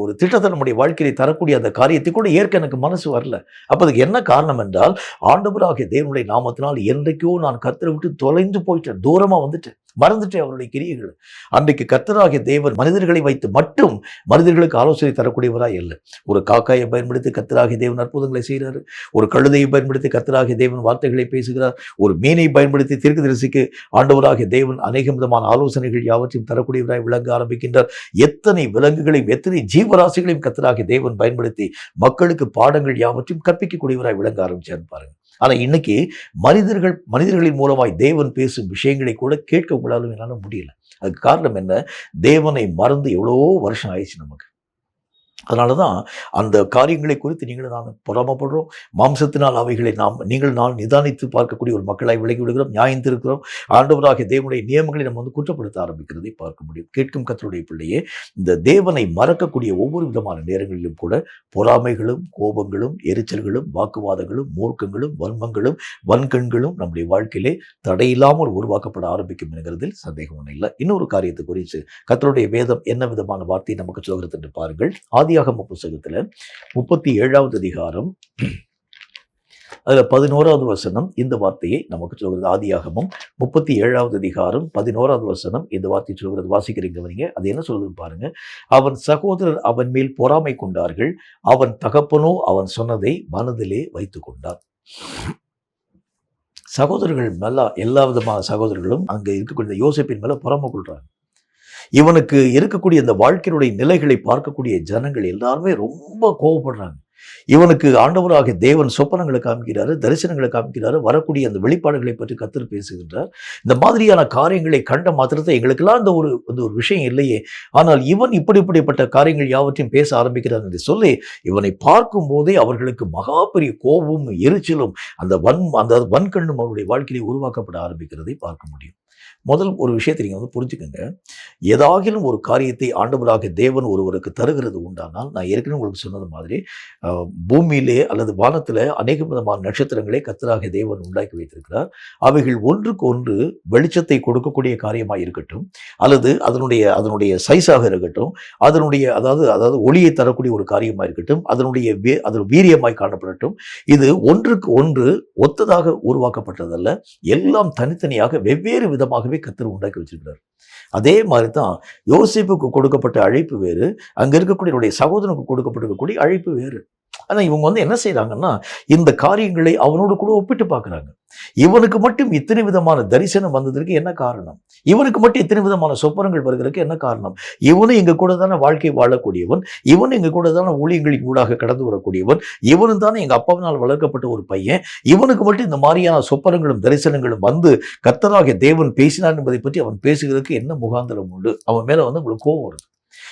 ஒரு திட்டத்தை நம்முடைய வாழ்க்கையை தரக்கூடிய அந்த காரியத்தை கூட ஏற்க எனக்கு மனசு வரல. அப்ப அதுக்கு என்ன காரணம் என்றால் ஆண்டவராகிய தேவனுடைய நாமத்தினால் என்றைக்கோ நான் கர்த்தரை விட்டு தொலைந்து போயிட்டேன், தூரமா வந்துட்டேன், மறந்துட்டேன் அவருடைய கிரியைகள். அன்றைக்கு கர்த்தராகிய தேவன் மனிதர்களை வைத்து மட்டும் மனிதர்களுக்கு ஆலோசனை தரக்கூடியவராய் இல்லை. ஒரு காக்காயை பயன்படுத்தி கர்த்தராகிய தேவன் அற்புதங்களை செய்கிறார், ஒரு கழுதையை பயன்படுத்தி கர்த்தராகிய தேவன் வார்த்தைகளை பேசுகிறார், ஒரு மீனை பயன்படுத்தி தீர்க்கதரிசிக்கு ஆண்டவராகிய தேவன் அநேக விதமான ஆலோசனைகள் யாவற்றையும் தரக்கூடியவராய் விளங்க ஆரம்பிக்கின்றார். எத்தனை விலங்குகளையும் எத்தனை ஜீவராசிகளையும் கர்த்தராகிய தேவன் பயன்படுத்தி மக்களுக்கு பாடங்கள் யாவற்றையும் கற்பிக்கக்கூடியவராய் விளங்க ஆரம்பிச்சார் பாருங்க. ஆனா இன்னைக்கு மனிதர்களின் மூலமாய் தேவன் பேசும் விஷயங்களை கூட கேட்க உங்களாலும் என்னால முடியல. அதுக்கு காரணம் என்ன? தேவனை மறந்து எவ்வளவோ வருஷம் ஆயிடுச்சு நமக்கு. அதனால தான் அந்த காரியங்களை குறித்து நீங்களும் நான் பொறாமப்படுறோம். மாம்சத்தினால் அவைகளை நான் நிதானித்து பார்க்கக்கூடிய ஒரு மக்களாய் விலகி விடுகிறோம், நியாயந்திருக்கிறோம். ஆண்டவராகிய தேவனுடைய நியமங்களை நம்ம குற்றப்படுத்த ஆரம்பிக்கிறதை பார்க்க முடியும். கேட்கும் கர்த்தருடைய பிள்ளையே, இந்த தேவனை மறக்கக்கூடிய ஒவ்வொரு விதமான நேரங்களிலும் கூட பொறாமைகளும், கோபங்களும், எரிச்சல்களும், வாக்குவாதங்களும், மூர்க்கங்களும், வன்மங்களும், வன்கண்களும் நம்முடைய வாழ்க்கையிலே தடையில்லாமல் உருவாக்கப்பட ஆரம்பிக்கும் என்கிறதில் சந்தேகம் ஒன்றும் இல்லை. இன்னொரு காரியத்தை குறித்து கர்த்தருடைய வேதம் என்ன விதமான வார்த்தையை நமக்கு சொல்கிறது என்று பாருங்கள். ஆதியாகம புத்தகத்துல 37வது அதிகாரம் அதுல 11வது வசனம் இந்த வார்த்தையை நமக்கு சொல்கிறது. ஆதியாகமம் 37வது அதிகாரம் 11வது வசனம் இந்த வார்த்தையை சொல்கிறது. வாசிக்கிறீங்க, அது என்ன சொல்றதுன்னு பாருங்க. அவன் சகோதரர் அவன் மேல் பொறாமை கொண்டார்கள், அவன் தகப்பனோ அவன் சொன்னதை மனதிலே வைத்துக் கொண்டார். சகோதரர்கள் மேல எல்லா விதமான சகோதரர்களும் அங்க இருக்கக்கூடிய யோசேப்பின் மேல பொறாமை கொள்றாங்க. இவனுக்கு இருக்கக்கூடிய இந்த வாழ்க்கையினுடைய நிலைகளை பார்க்கக்கூடிய ஜனங்கள் எல்லாருமே ரொம்ப கோபப்படுறாங்க. இவனுக்கு ஆண்டவராகிய தேவன் சொப்பனங்களை காமிக்கிறாரு, தரிசனங்களை காமிக்கிறாரு, வரக்கூடிய அந்த வெளிப்பாடுகளை பற்றி கர்த்தர் பேசுகின்றார். இந்த மாதிரியான காரியங்களை கண்ட மாத்திரத்தை எங்களுக்கெல்லாம் இந்த ஒரு விஷயம் இல்லையே, ஆனால் இவன் இப்படிப்பட்ட காரியங்கள் யாவற்றையும் பேச ஆரம்பிக்கிறார் என்று சொல்லி இவனை பார்க்கும் போதே அவர்களுக்கு மகா பெரிய கோபமும் எரிச்சலும் அந்த வன்கண்ணும் அவருடைய வாழ்க்கையை உருவாக்கப்பட ஆரம்பிக்கிறதை பார்க்க முடியும். முதல் ஒரு விஷயத்தை நீங்கள் புரிஞ்சுக்கங்க. ஏதாகிலும் ஒரு காரியத்தை ஆண்டவராகிய தேவன் ஒருவருக்கு தருகிறது உண்டானால், நான் ஏற்கனவே உங்களுக்கு சொன்னது மாதிரி பூமியிலே அல்லது வானத்தில் அநேக விதமான நட்சத்திரங்களை கர்த்தராகிய தேவன் உண்டாக்கி வைத்திருக்கிறார். அவைகள் ஒன்றுக்கு ஒன்று வெளிச்சத்தை கொடுக்கக்கூடிய காரியமாக இருக்கட்டும், அல்லது அதனுடைய சைஸாக இருக்கட்டும், அதாவது ஒளியை தரக்கூடிய ஒரு காரியமாக இருக்கட்டும், அதனுடைய வீரியமாய் காணப்படட்டும், இது ஒன்றுக்கு ஒன்று ஒத்ததாக உருவாக்கப்பட்டதல்ல, எல்லாம் தனித்தனியாக வெவ்வேறு விதமாகவே கர்த்தர் உண்டாக்கி வச்சிருக்கிறார். அதே மாதிரி தான் யோசேப்புக்கு கொடுக்கப்பட்ட அழைப்பு வேறு, அங்க இருக்கக்கூடிய சகோதரனுக்கு கொடுக்கப்பட்டிருக்கக்கூடிய அழைப்பு வேறு. ஆனா இவங்க என்ன செய்யறாங்கன்னா, இந்த காரியங்களை அவனோடு கூட ஒப்பிட்டு பார்க்கறாங்க. இவனுக்கு மட்டும் இத்தனை விதமான தரிசனம் வந்ததற்கு என்ன காரணம்? இவனுக்கு மட்டும் இத்தனை விதமான சொப்பனங்கள் வருகிறதுக்கு என்ன காரணம்? இவனும் எங்க கூட தானே வாழ்க்கை வாழக்கூடியவன், இவனும் எங்க கூட தானே ஊழியங்களின் ஊடாக கடந்து வரக்கூடியவன், இவனும் தானே எங்க அப்பாவினால் வளர்க்கப்பட்ட ஒரு பையன், இவனுக்கு மட்டும் இந்த மாதிரியான சொப்பனங்களும் தரிசனங்களும் வந்து கர்த்தராகிய தேவன் பேசினார் என்பதை பற்றி அவன் பேசுகிறதுக்கு என்ன முகாந்திரம் உண்டு? அவன் மேல உங்களுக்கு கோபம் வருது.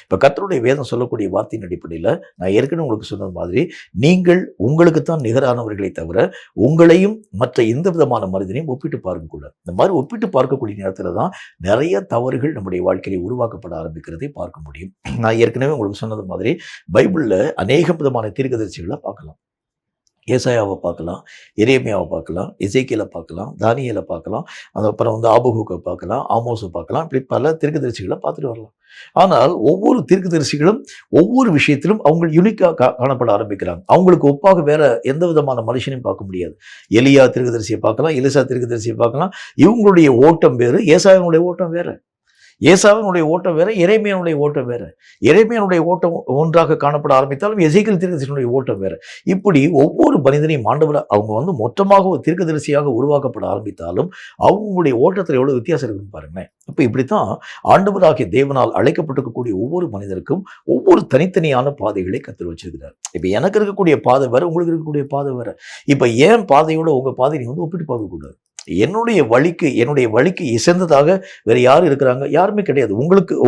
இப்போ கர்த்தருடைய வேதம் சொல்லக்கூடிய வார்த்தையின் அடிப்படையில் நான் ஏற்கனவே உங்களுக்கு சொன்ன மாதிரி, நீங்கள் உங்களுக்குத்தான் நிகரானவர்களை தவிர உங்களையும் மற்ற எந்த விதமான மனிதனையும் ஒப்பிட்டு பார்க்கக்கூடாது. இந்த மாதிரி ஒப்பிட்டு பார்க்கக்கூடிய நேரத்தில் தான் நிறைய தவறுகள் நம்முடைய வாழ்க்கையை உருவாக்கப்பட ஆரம்பிக்கிறதை பார்க்க முடியும். நான் ஏற்கனவே உங்களுக்கு சொன்னது மாதிரி பைபிளில் அநேக விதமான தீர்க்கதரிசிகளை பார்க்கலாம். ஏசாயாவை பார்க்கலாம், எரேமியாவை பார்க்கலாம், எசேக்கியேலை பார்க்கலாம், தானியேலை பார்க்கலாம், அப்புறம் ஆபகூக்கை பார்க்கலாம், ஆமோஸை பார்க்கலாம். இப்படி பல தீர்க்கதரிசிகளை பார்த்துட்டு வரலாம். ஆனால் ஒவ்வொரு தீர்க்கதரிசிகளும் ஒவ்வொரு விஷயத்திலும் அவங்க யூனிக்காக காணப்பட ஆரம்பிக்கிறாங்க. அவங்களுக்கு ஒப்பாக வேற எந்த விதமான மனுஷனையும் பார்க்க முடியாது. எலியா தீர்க்கதரிசியை பார்க்கலாம், எலிசா தீர்க்கதரிசியை பார்க்கலாம். இவங்களுடைய ஓட்டம் வேறு, ஏசாயாவுடைய ஓட்டம் வேற. ஏசாவினுடைய ஓட்டம் வேற, எரேமியாவுடைய ஓட்டம் வேற. எரேமியாவுடைய ஓட்டம் ஒன்றாக காணப்பட ஆரம்பித்தாலும் எசேக்கியேல் தீர்க்கதரிசியினுடைய ஓட்டம் வேற. இப்படி ஒவ்வொரு மனிதனையும் ஆண்டவர் அவங்க மொத்தமாக ஒரு தீர்க்கதரிசியாக உருவாக்கப்பட ஆரம்பித்தாலும் அவங்களுடைய ஓட்டத்தில் எவ்வளவு வித்தியாசம் இருக்குன்னு பாருங்களேன். அப்போ இப்படித்தான் ஆண்டவராகிய தேவனால் அழைக்கப்பட்டிருக்கக்கூடிய ஒவ்வொரு மனிதருக்கும் ஒவ்வொரு தனித்தனியான பாதைகளை கர்த்தர் வச்சிருக்கிறார். இப்போ எனக்கு இருக்கக்கூடிய பாதை வேற, உங்களுக்கு இருக்கக்கூடிய பாதை வேற. இப்போ ஏன் பாதையோட உங்க பாதை நீங்க ஒப்பிட்டு பார்க்கக்கூடாது? என்னுடைய வழிக்கு இசைந்ததாக வேற யாரும் இருக்கிறாங்க? யாருமே கிடையாது.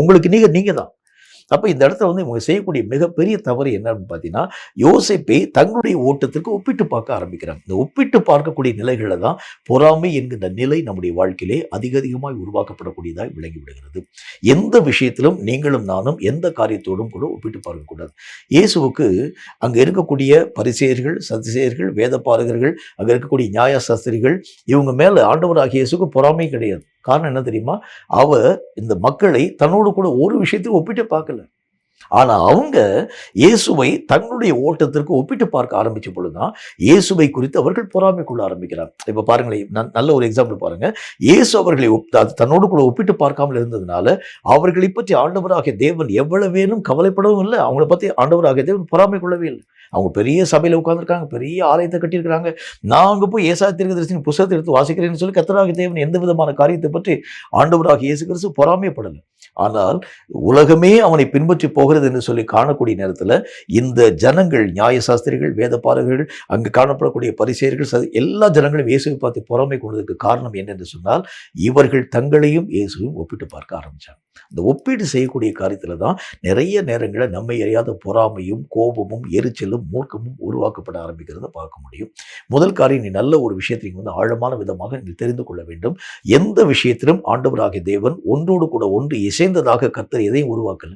உங்களுக்கு நீங்க தான். அப்போ இந்த இடத்துல இவங்க செய்யக்கூடிய மிகப்பெரிய தவறு என்ன அப்படின்னு பார்த்தீங்கன்னா, யோசேப்பை தங்களுடைய ஓட்டத்திற்கு ஒப்பிட்டு பார்க்க ஆரம்பிக்கிறாங்க. இந்த ஒப்பிட்டு பார்க்கக்கூடிய நிலைகளில் தான் பொறாமை என்கின்ற நிலை நம்முடைய வாழ்க்கையிலே அதிகமாய் உருவாக்கப்படக்கூடியதாய் விளங்கி விடுகிறது. எந்த விஷயத்திலும் நீங்களும் நானும் எந்த காரியத்தோடும் கூட ஒப்பிட்டு பார்க்கக்கூடாது. இயேசுவுக்கு அங்கே இருக்கக்கூடிய பரிசேயர்கள், சதுசேயர்கள், வேதபாரகர்கள், அங்கே இருக்கக்கூடிய நியாயசாஸ்திரிகள், இவங்க மேலே ஆண்டவராகிய இயேசுவுக்கு பொறாமை கிடையாது. காரணம் என்ன தெரியுமா? அவர் இந்த மக்களை தன்னோடு கூட ஒரு விஷயத்தையும் ஒப்பிட்டு பார்க்கல. ஆனா அவங்க இயேசுவை தங்களுடைய ஓட்டத்திற்கு ஒப்பிட்டு பார்க்க ஆரம்பிச்ச பொழுதுதான் இயேசுவை குறித்து அவர்கள் பொறாமை கொள்ள ஆரம்பிக்கிறார். இப்ப பாருங்களேன், நல்ல ஒரு எக்ஸாம்பிள் பாருங்க. இயேசு அவர்களை தன்னோடு கூட ஒப்பிட்டு பார்க்காமல் இருந்ததுனால அவர்களை பற்றி ஆண்டவராகிய தேவன் எவ்வளவேனும் கவலைப்படவும் இல்லை. அவங்களை பத்தி ஆண்டவராகிய தேவன் பொறாமை கொள்ளவே இல்லை. அவங்க பெரிய சபையில உட்கார்ந்துருக்காங்க, பெரிய ஆலயத்தை கட்டியிருக்கிறாங்க. நான் அங்கே போய் ஏசாயா தீர்க்கதரிசியின் புத்தகத்தை எடுத்து வாசிக்கிறேன்னு சொல்லி கர்த்தராகிய தேவன் எந்த விதமான காரியத்தை பற்றி ஆண்டவராகிய இயேசு கிறிஸ்து பொறாமைப்படலை. ஆனால் உலகமே அவனை பின்பற்றி போக போகிறது என்று சொல்லி காணக்கூடிய நேரத்தில் இந்த ஜனங்கள், நியாயசாஸ்திரிகள், வேதபாரகர்கள், அங்கு காணப்படக்கூடிய பரிசேயர்கள், எல்லா ஜனங்களும் இயேசுவை பார்த்து பொறாமை கொண்டதற்கு காரணம் என்னென்று சொன்னால், இவர்கள் தங்களையும் இயேசுவையும் ஒப்பிட்டு பார்க்க ஆரம்பித்தாங்க. இந்த ஒப்பீடு செய்யக்கூடிய காரியத்தில் தான் நிறைய நேரங்களில் நம்மை அறியாத பொறாமையும் கோபமும் எரிச்சலும் மூர்க்கமும் உருவாக்கப்பட ஆரம்பிக்கிறத பார்க்க முடியும். முதல் காரியம், நீ நல்ல ஒரு விஷயத்தை ஆழமான விதமாக நீ தெரிந்து கொள்ள வேண்டும். எந்த விஷயத்திலும் ஆண்டவராகிய தேவன் ஒன்றோடு கூட ஒன்று இசைந்ததாக கர்த்தர் எதையும் உருவாக்கல.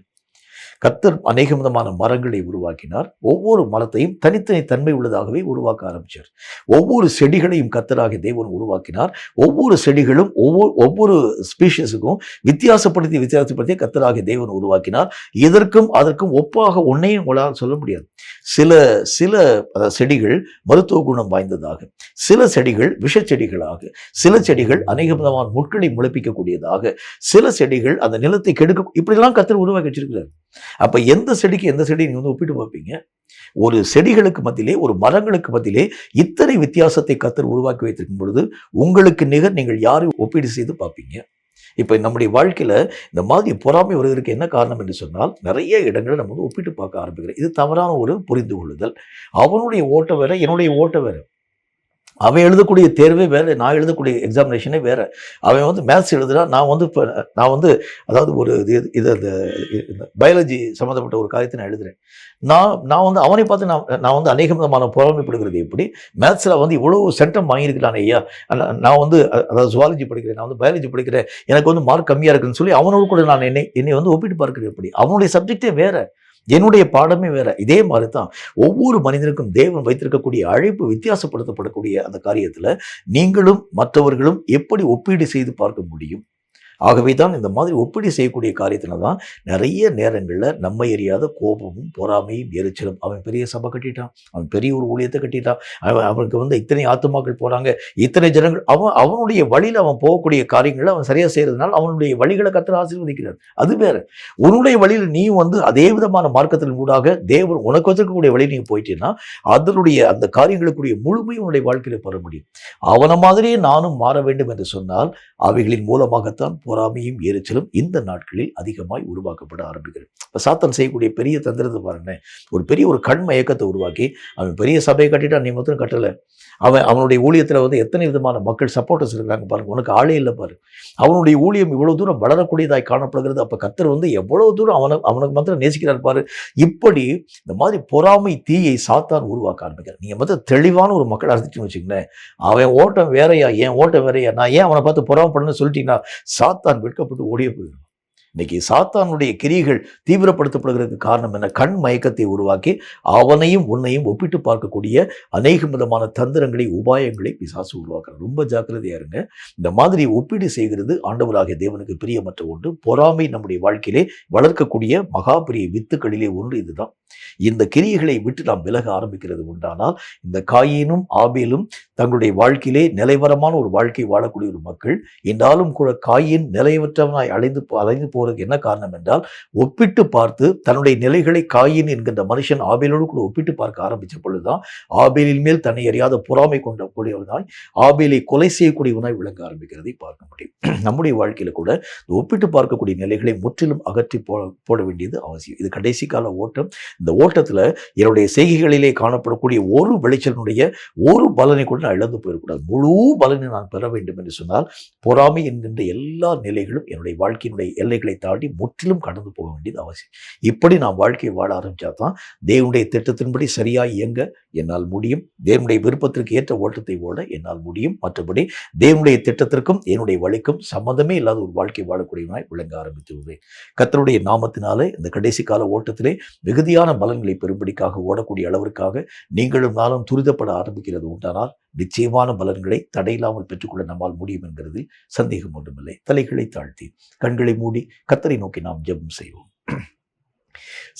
கர்த்தர் அநேக விதமான மரங்களை உருவாக்கினார். ஒவ்வொரு மரத்தையும் தனித்தனி தன்மை உள்ளதாகவே உருவாக்க ஆரம்பித்தார். ஒவ்வொரு செடிகளையும் கர்த்தராகிய தேவன் உருவாக்கினார். ஒவ்வொரு செடிகளும் ஒவ்வொரு ஸ்பீஷஸுக்கும் வித்தியாசப்படுத்தி கர்த்தராகிய தேவன் உருவாக்கினார். இதற்கும் அதற்கும் ஒப்பாக ஒன்னையும் உங்களால் சொல்ல முடியாது. சில செடிகள் மருத்துவ குணம் வாய்ந்ததாக, சில செடிகள் விஷச்செடிகளாக, சில செடிகள் அநேக விதமான முட்களை முளைப்பிக்கக்கூடியதாக, சில செடிகள் அந்த நிலத்தை கெடுக்க, இப்படிலாம் கர்த்தர் உருவாக்கி வச்சிருக்கிறார். அப்ப எந்த செடிக்கு எந்த செடி நீங்க ஒப்பிட்டு பார்ப்பீங்க? ஒரு செடிகளுக்கு மத்தியிலே, ஒரு மரங்களுக்கு மத்தியிலே இத்தனை வித்தியாசத்தை கர்த்தர் உருவாக்கி வைத்திருக்கும் பொழுது உங்களுக்கு நிகர் நீங்கள் யாரை ஒப்பீடு செய்து பார்ப்பீங்க? இப்ப நம்முடைய வாழ்க்கையில இந்த மாதிரி பொறாமை வருவதற்கு என்ன காரணம் என்று சொன்னால், நிறைய இடங்களை நம்ம ஒப்பிட்டு பார்க்க ஆரம்பிக்கிறோம். இது தவறான ஒரு புரிந்து கொள்ளுதல். அவனுடைய ஓட்டம் வேற, என்னுடைய ஓட்டம் வேற. அவன் எழுதக்கூடிய தேர்வே வேறு, நான் எழுதக்கூடிய எக்ஸாமினேஷனே வேறு. அவன் மேத்ஸ் எழுதுனா, நான் அதாவது ஒரு இது அந்த பயாலஜி சம்மந்தப்பட்ட ஒரு காரியத்தை நான் எழுதுகிறேன். நான் அவனை பார்த்து நான் அநேக விதமான பொறாமைப்படுகிறது. எப்படி மேத்ஸில் இவ்வளோ சென்டம் வாங்கியிருக்கிறான் ஐயா, நான் அதாவது ஜுவாலஜி படிக்கிறேன், நான் பயாலஜி படிக்கிறேன், எனக்கு மார்க் கம்மியாக இருக்குன்னு சொல்லி அவனோடு கூட நான் என்னை ஒப்பிட்டு பார்க்கிறேன். எப்படி? அவனுடைய சப்ஜெக்டே வேறு, என்னுடைய பாடமே வேற. இதே மாதிரி தான் ஒவ்வொரு மனிதனுக்கும் தேவன் வைத்திருக்கக்கூடிய அழைப்பு வித்தியாசப்படுத்தப்படக்கூடிய அந்த காரியத்தில் நீங்களும் மற்றவர்களும் எப்படி ஒப்பீடு செய்து பார்க்க முடியும்? ஆகவே தான் இந்த மாதிரி ஒப்பீடு செய்யக்கூடிய காரியத்தில் தான் நிறைய நேரங்களில் நம்மை அறியாத கோபமும் பொறாமையும் எரிச்சலும். அவன் பெரிய சபை கட்டிட்டான், அவன் பெரிய ஒரு ஊழியத்தை கட்டிட்டான், அவனுக்கு இத்தனை ஆத்துமாக்கள் போகிறாங்க, இத்தனை ஜனங்கள், அவனுடைய வழியில் அவன் போகக்கூடிய காரியங்களை அவன் சரியாக செய்கிறதுனால அவனுடைய வழிகளை கர்த்தர் ஆசீர்வதிக்கிறார். அது வேற. உன்னுடைய வழியில் நீ அதே விதமான மார்க்கத்தின் ஊடாக தேவன் உனக்கு வச்சிருக்கக்கூடிய வழி நீ போயிட்டீன்னா அதனுடைய அந்த காரியங்களுக்குரிய முழுமையும் உன்னுடைய வாழ்க்கையில் பெற முடியும். அவனை மாதிரியே நானும் மாற வேண்டும் என்று சொன்னால் அவைகளின் மூலமாகத்தான் பொறாமையும் எரிச்சலும் இந்த நாட்களில் அதிகமாய் உருவாக்கப்பட ஆரம்பிக்கிறது. இப்போ சாத்தான் செய்யக்கூடிய பெரிய தந்திரத்தை பாருங்க. ஒரு கண் மயக்கத்தை உருவாக்கி அவன் பெரிய சபையை கட்டிட்டான், நீ மொத்தம் கட்டலை. அவனுடைய ஊழியத்தில் எத்தனை விதமான மக்கள் சப்போர்ட்டர்ஸ் இருக்கிறாங்க பாருங்க. உனக்கு ஆளே இல்லை பாரு. அவனுடைய ஊழியம் இவ்வளவு தூரம் வளரக்கூடியதாய் காணப்படுகிறது. அப்போ கர்த்தர் எவ்வளவு தூரம் அவனுக்கு மாத்திரம் நேசிக்கிறார் பாரு. இப்படி இந்த மாதிரி பொறாமை தீயை சாத்தான் உருவாக்க ஆரம்பிக்கிறார். நீங்க மொத்தம் தெளிவான ஒரு மக்கள் அறிஞ்சிட்டு வச்சுக்கோங்களேன், அவன் ஓட்டம் வேறையா, என் ஓட்டம் வேறையா, நான் ஏன் அவனை பார்த்து பொறாமப்படணும்னு சொல்லிட்டீங்கன்னா சாத்தான் வெட்கப்பட்டு ஓடிய போயிடும். இன்னைக்கு சாத்தானுடைய கிரியைகள் தீவிரப்படுத்தப்படுகிறதுக்கு காரணம் என்ன? கண் மயக்கத்தை உருவாக்கி அவனையும் உன்னையும் ஒப்பிட்டு பார்க்கக்கூடிய அநேக விதமான தந்திரங்களை, உபாயங்களை பிசாசு உருவாக்குறார். ரொம்ப ஜாக்கிரதையா இருங்க. இந்த மாதிரி ஒப்பீடு செய்கிறது ஆண்டவராகிய தேவனுக்கு பிரியமற்ற ஒன்று. பொறாமை நம்முடைய வாழ்க்கையிலே வளர்க்கக்கூடிய மகா பெரிய வித்துக்களிலே ஒன்று இதுதான். இந்த கிரியைகளை விட்டு நாம் விலக ஆரம்பிக்கிறது உண்டானால், இந்த காயீனும் ஆபேலும் தங்களுடைய வாழ்க்கையிலே நிலைவரமான ஒரு வாழ்க்கை வாழக்கூடிய ஒரு மக்கள், என்றாலும் கூட காயீன் நிலையற்றவனாய் அலைந்து போறதுக்கு என்ன காரணம் என்றால், ஒப்பிட்டு பார்த்து தன்னுடைய நிலைகளை காயீன் என்கின்ற மனுஷன் ஆபேலோடு கூட ஒப்பிட்டு பார்க்க ஆரம்பித்த பொழுதுதான் ஆபேலின் மேல் தன்னை அறியாத பொறாமை கொண்ட கூடியவனாய், ஆபேலை கொலை செய்யக்கூடியவனாய் விளங்க ஆரம்பிக்கிறதை பார்க்க முடியும். நம்முடைய வாழ்க்கையில கூட ஒப்பிட்டு பார்க்கக்கூடிய நிலைகளை முற்றிலும் அகற்றி போட வேண்டியது அவசியம். இது கடைசி கால ஓட்டம். இந்த ஓட்டத்தில் என்னுடைய செய்கைகளிலே காணப்படக்கூடிய ஒரு விளைச்சலினுடைய ஒரு பலனை கூட நான் இழந்து போயிடக்கூடாது. முழு பலனை நான் பெற வேண்டும் என்று சொன்னால் பொறாமை என்கின்ற எல்லா நிலைகளும் என்னுடைய வாழ்க்கையினுடைய எல்லைகளை தாண்டி முற்றிலும் கடந்து போக வேண்டியது அவசியம். இப்படி நான் வாழ்க்கையை வாழ ஆரம்பிச்சா தான் தேவனுடைய திட்டத்தின்படி சரியாக இயங்க என்னால் முடியும். தேவனுடைய விருப்பத்திற்கு ஏற்ற ஓட்டத்தை ஓட என்னால் முடியும். மற்றபடி தேவனுடைய திட்டத்திற்கும் என்னுடைய வழிக்கும் சம்மந்தமே இல்லாத ஒரு வாழ்க்கை வாழக்கூடியவனாய் விளங்க ஆரம்பித்து விடுவேன். கர்த்தருடைய நாமத்தினாலே இந்த கடைசி கால ஓட்டத்திலே மிகுதியான பலன்களை பெறும்படிக்காக ஓடக்கூடிய அளவிற்காக நீங்களும் நாளும் துரிதப்பட ஆரம்பிக்கிறது உண்டானால் நிச்சயமான பலன்களை தடையில்லாமல் பெற்றுக்கொள்ள நம்மால் முடியும் என்கிறது சந்தேகம் ஒன்றுமில்லை. தலைகளை தாழ்த்தி கண்களை மூடி கர்த்தரை நோக்கி நாம் ஜெபம் செய்வோம்.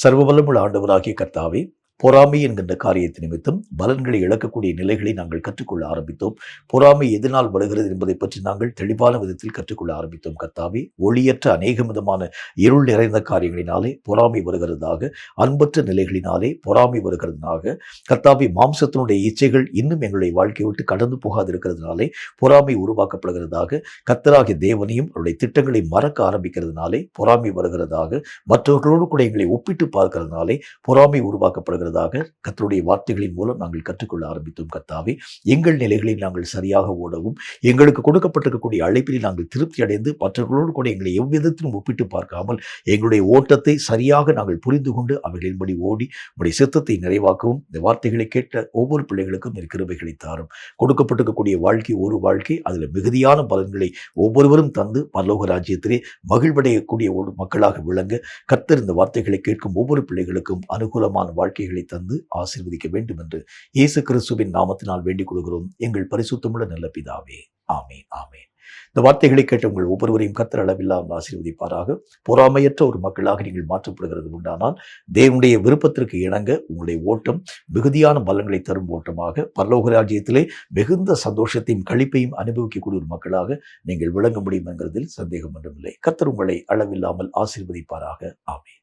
சர்வ வல்லமுள்ள ஆண்டவராகிய கர்த்தாவே, பொறாமை என்கின்ற காரியத்தை நிமித்தம் பலன்களை இழக்கக்கூடிய நிலைகளை நாங்கள் கற்றுக்கொள்ள ஆரம்பித்தோம். பொறாமை எதனால் வருகிறது என்பதை பற்றி நாங்கள் தெளிவான விதத்தில் கற்றுக்கொள்ள ஆரம்பித்தோம். கர்த்தாவே, ஒளியற்ற அநேக விதமான இருள் நிறைந்த காரியங்களினாலே பொறாமை வருகிறதாக, அன்பற்ற நிலைகளினாலே பொறாமை வருகிறதுனாக, கர்த்தாவே, மாம்சத்தினுடைய இச்சைகள் இன்னும் எங்களுடைய வாழ்க்கையை விட்டு கடந்து போகாது இருக்கிறதுனாலே பொறாமை உருவாக்கப்படுகிறதாக, கர்த்தராகிய தேவனையும் அவருடைய திட்டங்களை மறக்க ஆரம்பிக்கிறதுனாலே பொறாமை வருகிறதாக, மற்றவர்களோடு கூட எங்களை ஒப்பிட்டு பார்க்கிறதுனாலே பொறாமை உருவாக்கப்படுகிறதாக கர்த்தருடைய வார்த்தைகளின் மூலம் நாங்கள் கற்றுக்கொள்ள ஆரம்பித்தோம். கர்த்தாவே, எங்கள் நிலைகளில் நாங்கள் சரியாக ஓடவும், எங்களுக்கு கொடுக்கப்பட்டிருக்கக்கூடிய அழைப்பில் நாங்கள் திருப்தி அடைந்து மற்றவர்களோடு கூட எங்களை எவ்விதத்திலும் ஒப்பிட்டு பார்க்காமல் எங்களுடைய ஓட்டத்தை சரியாக நாங்கள் புரிந்து கொண்டு அவைகளின்படி ஓடி உடைய சித்தத்தை நிறைவாக்கவும் இந்த வார்த்தைகளை கேட்ட ஒவ்வொரு பிள்ளைகளுக்கும் நீர் கிருபைகளை தாரும். கொடுக்கப்பட்டிருக்கக்கூடிய வாழ்க்கை ஒரு வாழ்க்கை, அதில் மிகுதியான பலன்களை ஒவ்வொருவரும் தந்து பரலோக ராஜ்யத்திலே மகிழ்வடையக்கூடிய ஒரு மக்களாக விளங்க கர்த்தர் இந்த வார்த்தைகளை கேட்கும் ஒவ்வொரு பிள்ளைகளுக்கும் அனுகூலமான வாழ்க்கைகளை தந்து ஆசீர்வதிக்க வேண்டும் என்று இயேசு கிறிஸ்துவின் நாமத்தினால் வேண்டிக் கொள்கிறோம் எங்கள் பரிசுத்தமுள்ள நல்ல பிதாவே. ஆமேன், ஆமேன். இந்த வார்த்தைகளை கேட்ட உங்கள் ஒவ்வொருவரையும் கர்த்தர் அளவில்லாமல் ஆசீர்வதிப்பாராக. பொறாமையற்ற ஒரு மக்களாக நீங்கள் மாற்றப்படுகிறது உண்டானால் தேவனுடைய விருப்பத்திற்கு இணங்க உங்களுடைய ஓட்டம் மிகுதியான பலன்களை தரும் ஓட்டமாக, பரலோக ராஜ்யத்திலே மிகுந்த சந்தோஷத்தையும் களிப்பையும் அனுபவிக்கக்கூடிய ஒரு மக்களாக நீங்கள் விளங்க முடியும் என்கிறதில் சந்தேகம் ஒன்றுமில்லை. கர்த்தர் உங்களை அளவில்லாமல் ஆசீர்வதிப்பாராக. ஆமேன்.